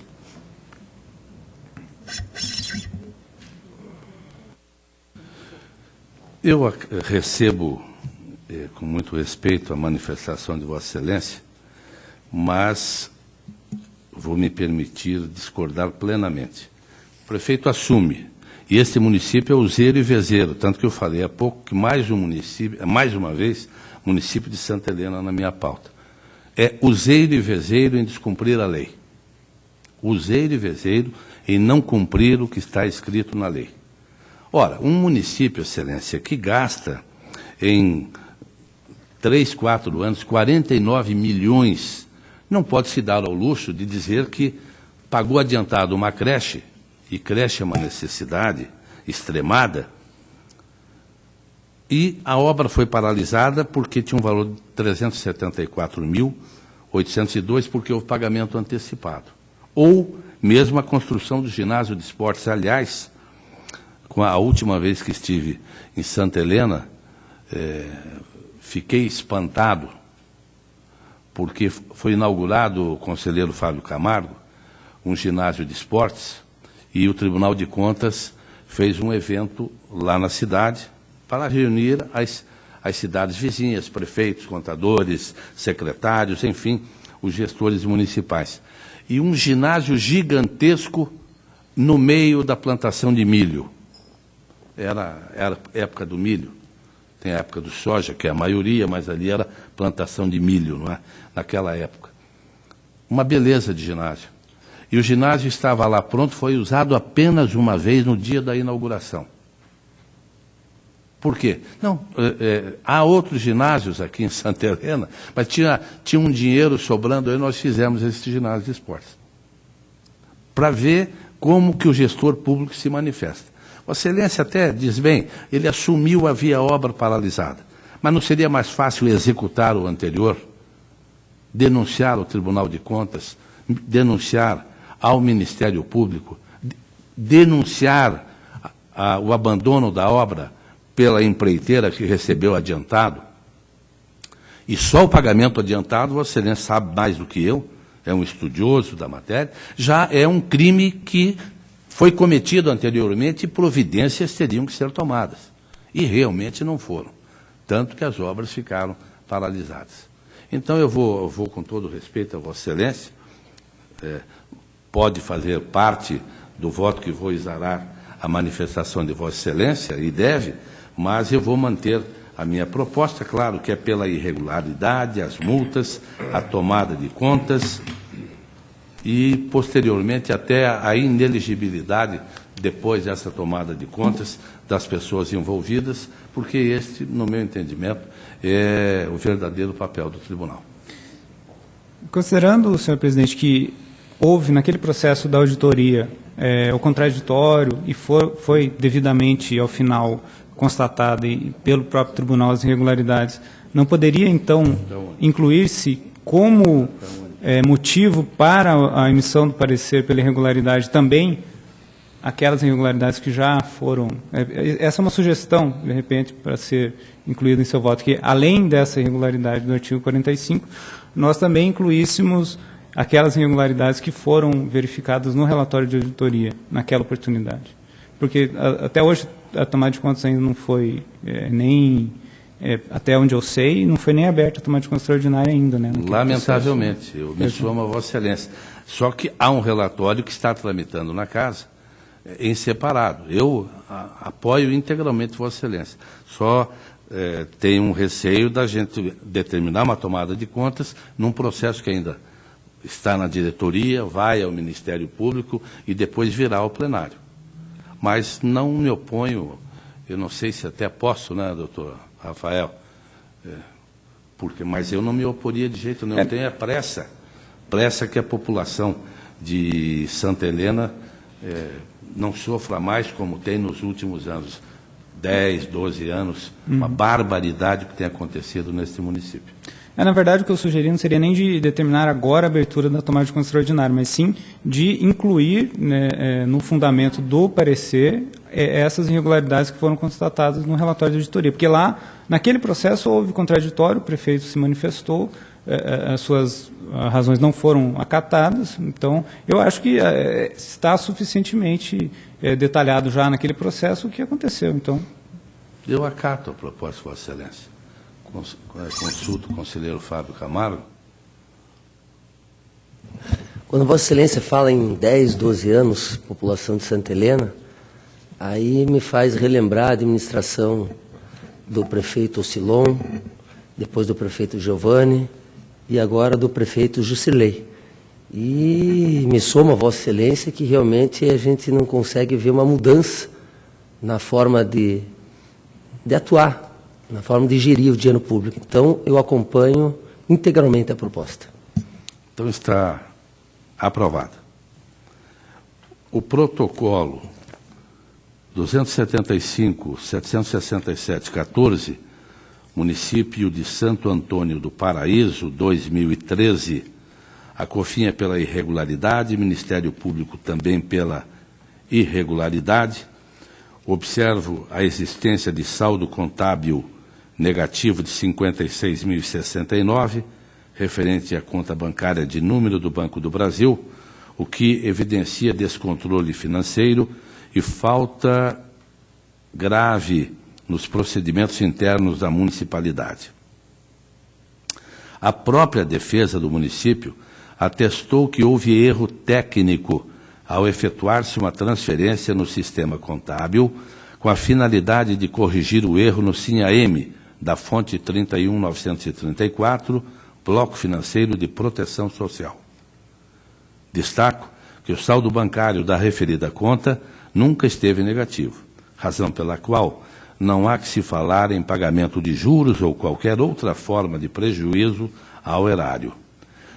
Eu recebo com muito respeito a manifestação de Vossa Excelência, mas vou me permitir discordar plenamente. O prefeito assume, e este município é useiro e vezeiro, tanto que eu falei há pouco que mais uma vez, município de Santa Helena na minha pauta. É useiro e vezeiro em descumprir a lei. Useiro e vezeiro em não cumprir o que está escrito na lei. Ora, um município, Excelência, que gasta em 3, 4 anos 49 milhões, não pode se dar ao luxo de dizer que pagou adiantado uma creche, e creche é uma necessidade extremada, e a obra foi paralisada porque tinha um valor de 374.802, porque houve pagamento antecipado. Ou mesmo a construção do ginásio de esportes. Aliás, com a última vez que estive em Santa Helena, fiquei espantado, porque foi inaugurado o conselheiro Fábio Camargo, um ginásio de esportes, e o Tribunal de Contas fez um evento lá na cidade para reunir as cidades vizinhas, prefeitos, contadores, secretários, enfim, os gestores municipais. E um ginásio gigantesco no meio da plantação de milho. Era época do milho, tem a época do soja, que é a maioria, mas ali era plantação de milho, não é? Naquela época. Uma beleza de ginásio. E o ginásio estava lá pronto, foi usado apenas uma vez no dia da inauguração. Por quê? Não, há outros ginásios aqui em Santa Helena, mas tinha um dinheiro sobrando, aí nós fizemos esse ginásio de esportes. Para ver como que o gestor público se manifesta. Vossa Excelência até diz bem, ele assumiu, havia obra paralisada. Mas não seria mais fácil executar o anterior? Denunciar ao Tribunal de Contas, denunciar ao Ministério Público, denunciar o abandono da obra pela empreiteira que recebeu adiantado? E só o pagamento adiantado, Vossa Excelência sabe mais do que eu, é um estudioso da matéria, já é um crime que foi cometido anteriormente e providências teriam que ser tomadas. E realmente não foram, tanto que as obras ficaram paralisadas. Então eu vou com todo respeito a Vossa Excelência, pode fazer parte do voto que vou exarar a manifestação de Vossa Excelência, e deve, mas eu vou manter a minha proposta, claro, que é pela irregularidade, as multas, a tomada de contas e, posteriormente, até a ineligibilidade, depois dessa tomada de contas, das pessoas envolvidas, porque este, no meu entendimento, é o verdadeiro papel do tribunal. Considerando, senhor presidente, que houve naquele processo da auditoria o contraditório e foi devidamente, ao final, constatada pelo próprio tribunal as irregularidades, não poderia, então, incluir-se como motivo para a emissão do parecer pela irregularidade também aquelas irregularidades que já foram... essa é uma sugestão, de repente, para ser incluída em seu voto, que além dessa irregularidade do artigo 45, nós também incluíssemos aquelas irregularidades que foram verificadas no relatório de auditoria naquela oportunidade. Porque até hoje a tomada de contas ainda não foi até onde eu sei, não foi nem aberta a tomada de contas extraordinária ainda, né? Lamentavelmente, eu me somo a Vossa Excelência. Só que há um relatório que está tramitando na casa em separado. Eu apoio integralmente Vossa Excelência. Só tenho um receio da gente determinar uma tomada de contas num processo que ainda está na diretoria, vai ao Ministério Público e depois virá ao plenário. Mas não me oponho, eu não sei se até posso, né, doutor Rafael, mas eu não me oporia de jeito nenhum. Eu tenho a pressa que a população de Santa Helena não sofra mais como tem nos últimos anos, 10, 12 anos, uma barbaridade que tem acontecido neste município. Na verdade, o que eu sugeri não seria nem de determinar agora a abertura da tomada de conta extraordinária, mas sim de incluir, né, no fundamento do parecer essas irregularidades que foram constatadas no relatório de auditoria. Porque lá, naquele processo, houve contraditório, o prefeito se manifestou, as suas razões não foram acatadas, então eu acho que está suficientemente detalhado já naquele processo o que aconteceu. Então, eu acato a proposta, Vossa Excelência. Consulto o conselheiro Fábio Camargo. Quando Vossa Excelência fala em 10, 12 anos, população de Santa Helena, aí me faz relembrar a administração do prefeito Ocilon, depois do prefeito Giovanni e agora do prefeito Juscelei. E me soma a Vossa Excelência que realmente a gente não consegue ver uma mudança na forma de atuar, na forma de gerir o dinheiro público. Então, eu acompanho integralmente a proposta. Então, está aprovada. O protocolo 275-767-14, município de Santo Antônio do Paraíso, 2013, a COFIN é pela irregularidade, Ministério Público também pela irregularidade. Observo a existência de saldo contábil negativo de 56.069, referente à conta bancária de número do Banco do Brasil, o que evidencia descontrole financeiro e falta grave nos procedimentos internos da municipalidade. A própria defesa do município atestou que houve erro técnico ao efetuar-se uma transferência no sistema contábil com a finalidade de corrigir o erro no SINHA-M da fonte 31.934, Bloco Financeiro de Proteção Social. Destaco que o saldo bancário da referida conta nunca esteve negativo, razão pela qual não há que se falar em pagamento de juros ou qualquer outra forma de prejuízo ao erário.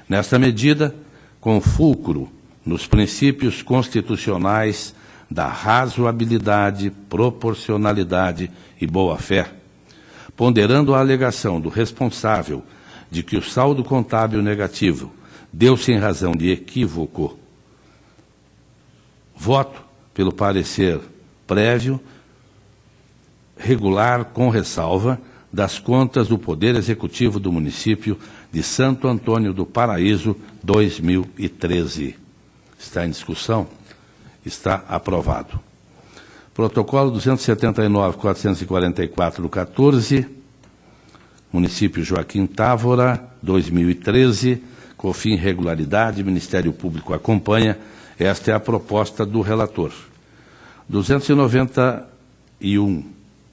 Nesta medida, com fulcro nos princípios constitucionais da razoabilidade, proporcionalidade e boa-fé, ponderando a alegação do responsável de que o saldo contábil negativo deu-se em razão de equívoco, voto pelo parecer prévio, regular com ressalva das contas do Poder Executivo do município de Santo Antônio do Paraíso, 2013. Está em discussão? Está aprovado. Protocolo 279.444/14, município Joaquim Távora, 2013, COFIN regularidade, Ministério Público acompanha. Esta é a proposta do relator. 291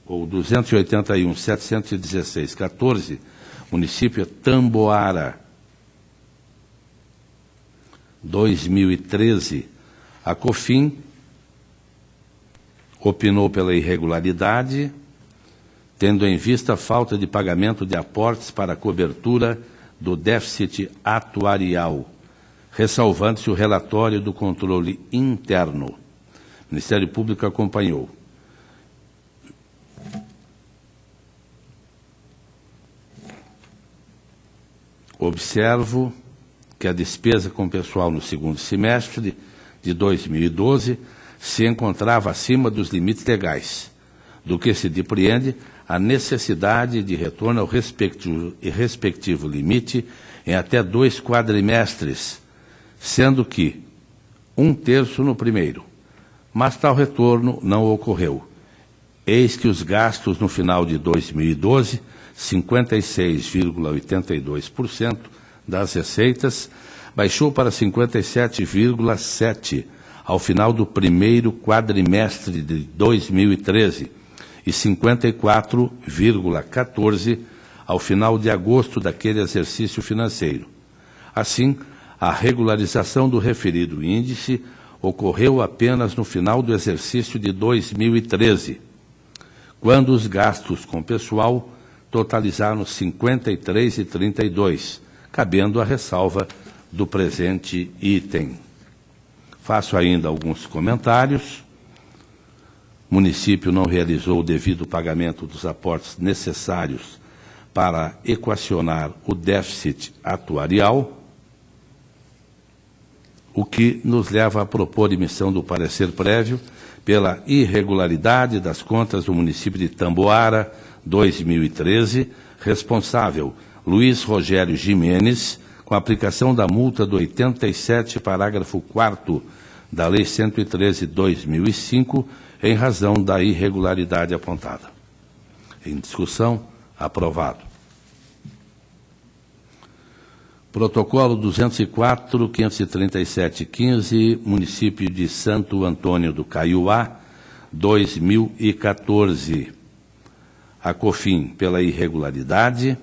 ou 281.716/14, município Tamboara, 2013, a COFIN opinou pela irregularidade, tendo em vista a falta de pagamento de aportes para a cobertura do déficit atuarial, ressalvando-se o relatório do controle interno. O Ministério Público acompanhou. Observo que a despesa com pessoal no segundo semestre de 2012 se encontrava acima dos limites legais, do que se depreende a necessidade de retorno ao respectivo limite em até 2 quadrimestres, sendo que 1/3 no primeiro, mas tal retorno não ocorreu. Eis que os gastos no final de 2012, 56,82% das receitas, baixou para 57,7% ao final do primeiro quadrimestre de 2013 e 54,14% ao final de agosto daquele exercício financeiro. Assim, a regularização do referido índice ocorreu apenas no final do exercício de 2013, quando os gastos com pessoal totalizaram 53,32%, cabendo a ressalva do presente item. Faço ainda alguns comentários. O município não realizou o devido pagamento dos aportes necessários para equacionar o déficit atuarial, o que nos leva a propor emissão do parecer prévio pela irregularidade das contas do município de Tamboara, 2013, responsável Luiz Rogério Jimenez, com a aplicação da multa do 87, parágrafo 4º da Lei 113/2005, em razão da irregularidade apontada. Em discussão, aprovado. Protocolo 204.537/15, município de Santo Antônio do Caiuá, 2014. A COFIN, pela irregularidade,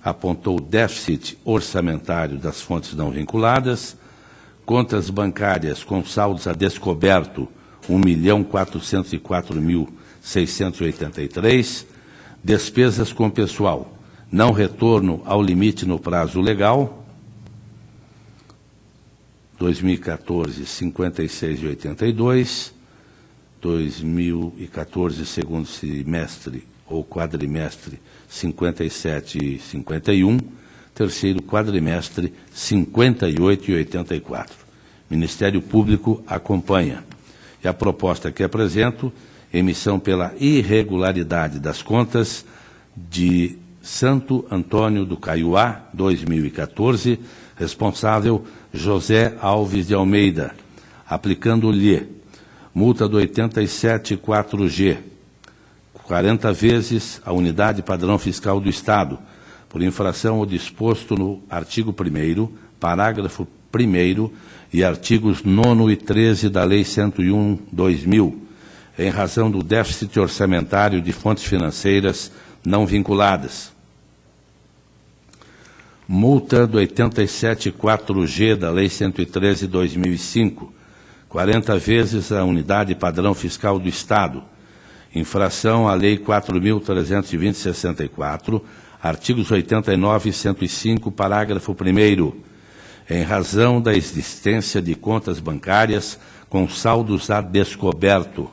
apontou déficit orçamentário das fontes não vinculadas, contas bancárias com saldos a descoberto 1.404.683, despesas com pessoal, não retorno ao limite no prazo legal, 2014, 56,82, 2014, segundo semestre ou quadrimestre, 57,51, terceiro quadrimestre, 58,84. Ministério Público acompanha. E a proposta que apresento, emissão pela irregularidade das contas de Santo Antônio do Caiuá, 2014, responsável José Alves de Almeida, aplicando-lhe multa do 87.4G, 40 vezes a unidade padrão fiscal do Estado, por infração ao disposto no artigo 1º, parágrafo 1º e artigos 9º e 13 da Lei 101/2000, em razão do déficit orçamentário de fontes financeiras não vinculadas. Multa do 87.4G da Lei 113/2005, 40 vezes a unidade padrão fiscal do Estado, infração à Lei 4.320/64, artigos 89 e 105, parágrafo 1º, em razão da existência de contas bancárias com saldos a descoberto,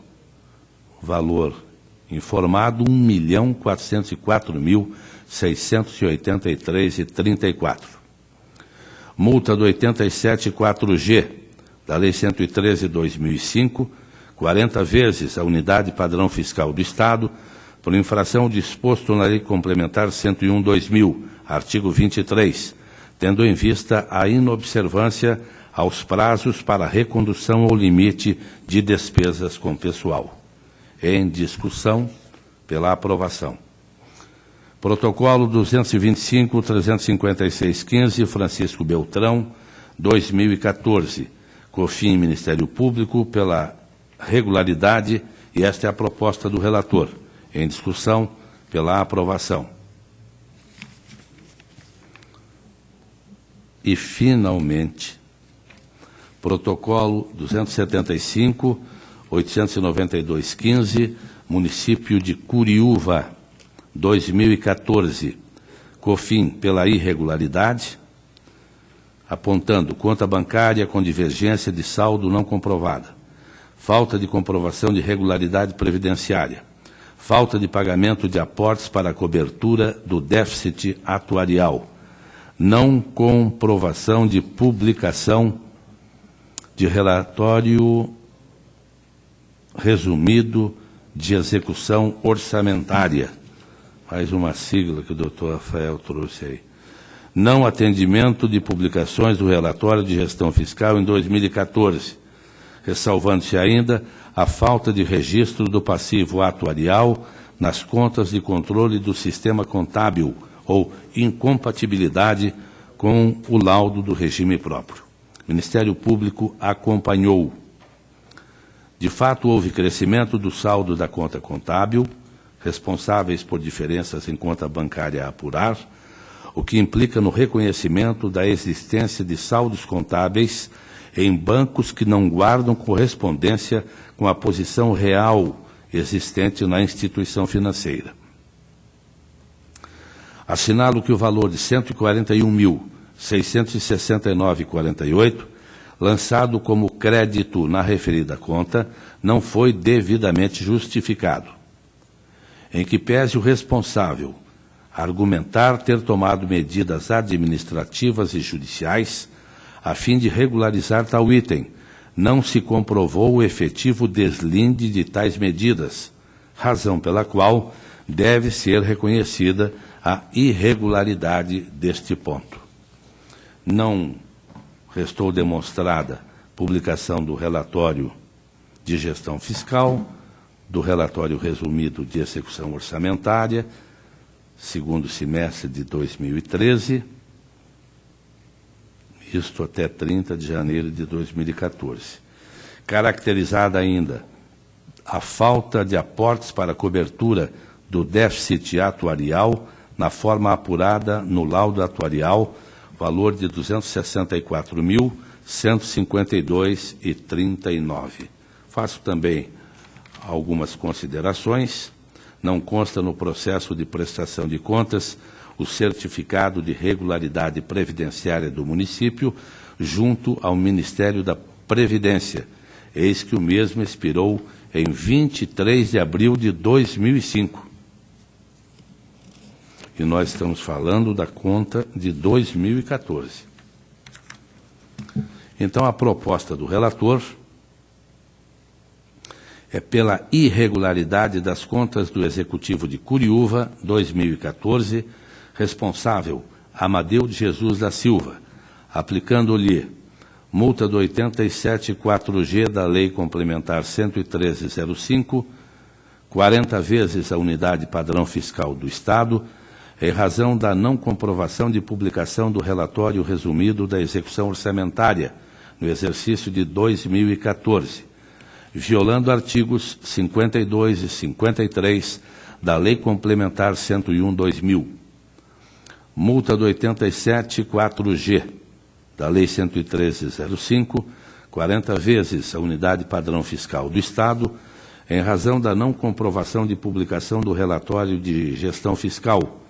valor informado 1.404.683,34. Multa do 87.4G da Lei 113/2005, 40 vezes a unidade padrão fiscal do Estado, por infração disposto na Lei Complementar 101/2000, artigo 23, tendo em vista a inobservância aos prazos para recondução ao limite de despesas com pessoal. Em discussão, pela aprovação. Protocolo 225.356.15, Francisco Beltrão, 2014. COFIN, Ministério Público, pela regularidade, e esta é a proposta do relator. Em discussão, pela aprovação. E, finalmente, protocolo 275.892.15, município de Curiúva, 2014, COFIN, pela irregularidade, apontando conta bancária com divergência de saldo não comprovada, falta de comprovação de regularidade previdenciária, falta de pagamento de aportes para a cobertura do déficit atuarial, não comprovação de publicação de relatório resumido de execução orçamentária. Mais uma sigla que o doutor Rafael trouxe aí. Não atendimento de publicações do relatório de gestão fiscal em 2014, ressalvando-se ainda a falta de registro do passivo atuarial nas contas de controle do sistema contábil ou incompatibilidade com o laudo do regime próprio. O Ministério Público acompanhou. De fato, houve crescimento do saldo da conta contábil, responsáveis por diferenças em conta bancária a apurar, o que implica no reconhecimento da existência de saldos contábeis em bancos que não guardam correspondência com a posição real existente na instituição financeira. Assinalo que o valor de R$ 141.669,48, lançado como crédito na referida conta, não foi devidamente justificado, em que pese o responsável argumentar ter tomado medidas administrativas e judiciais a fim de regularizar tal item, não se comprovou o efetivo deslinde de tais medidas, razão pela qual deve ser reconhecida a irregularidade deste ponto. Não restou demonstrada publicação do relatório de gestão fiscal, do relatório resumido de execução orçamentária, segundo semestre de 2013, isto até 30 de janeiro de 2014. Caracterizada ainda a falta de aportes para cobertura do déficit atuarial na forma apurada no laudo atuarial, valor de R$ 264.152,39. Faço também algumas considerações. Não consta no processo de prestação de contas o certificado de regularidade previdenciária do município junto ao Ministério da Previdência, eis que o mesmo expirou em 23 de abril de 2005. E nós estamos falando da conta de 2014. Então, a proposta do relator é pela irregularidade das contas do Executivo de Curiúva, 2014, responsável Amadeu de Jesus da Silva, aplicando-lhe multa do 87.4G da Lei Complementar 113.05, 40 vezes a unidade padrão fiscal do Estado, em razão da não comprovação de publicação do relatório resumido da execução orçamentária no exercício de 2014, violando artigos 52 e 53 da Lei Complementar 101/2000. Multa do 87.4G da Lei 113.05, 40 vezes a unidade padrão fiscal do Estado, em razão da não comprovação de publicação do relatório de gestão fiscal,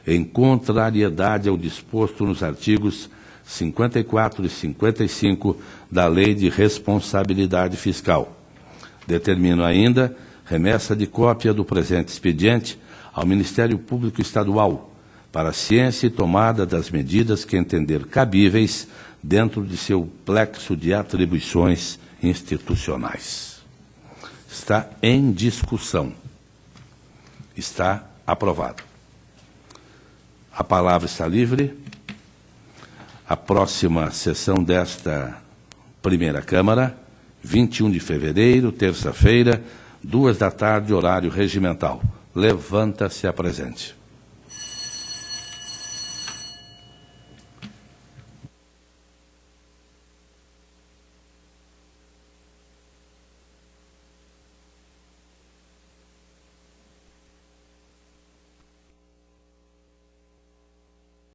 em contrariedade ao disposto nos artigos 54 e 55 da Lei de Responsabilidade Fiscal. Determino ainda remessa de cópia do presente expediente ao Ministério Público Estadual, para ciência e tomada das medidas que entender cabíveis dentro de seu plexo de atribuições institucionais. Está em discussão. Está aprovado. A palavra está livre. A próxima sessão desta primeira Câmara, 21 de fevereiro, terça-feira, 2 da tarde, horário regimental. Levanta-se a presente.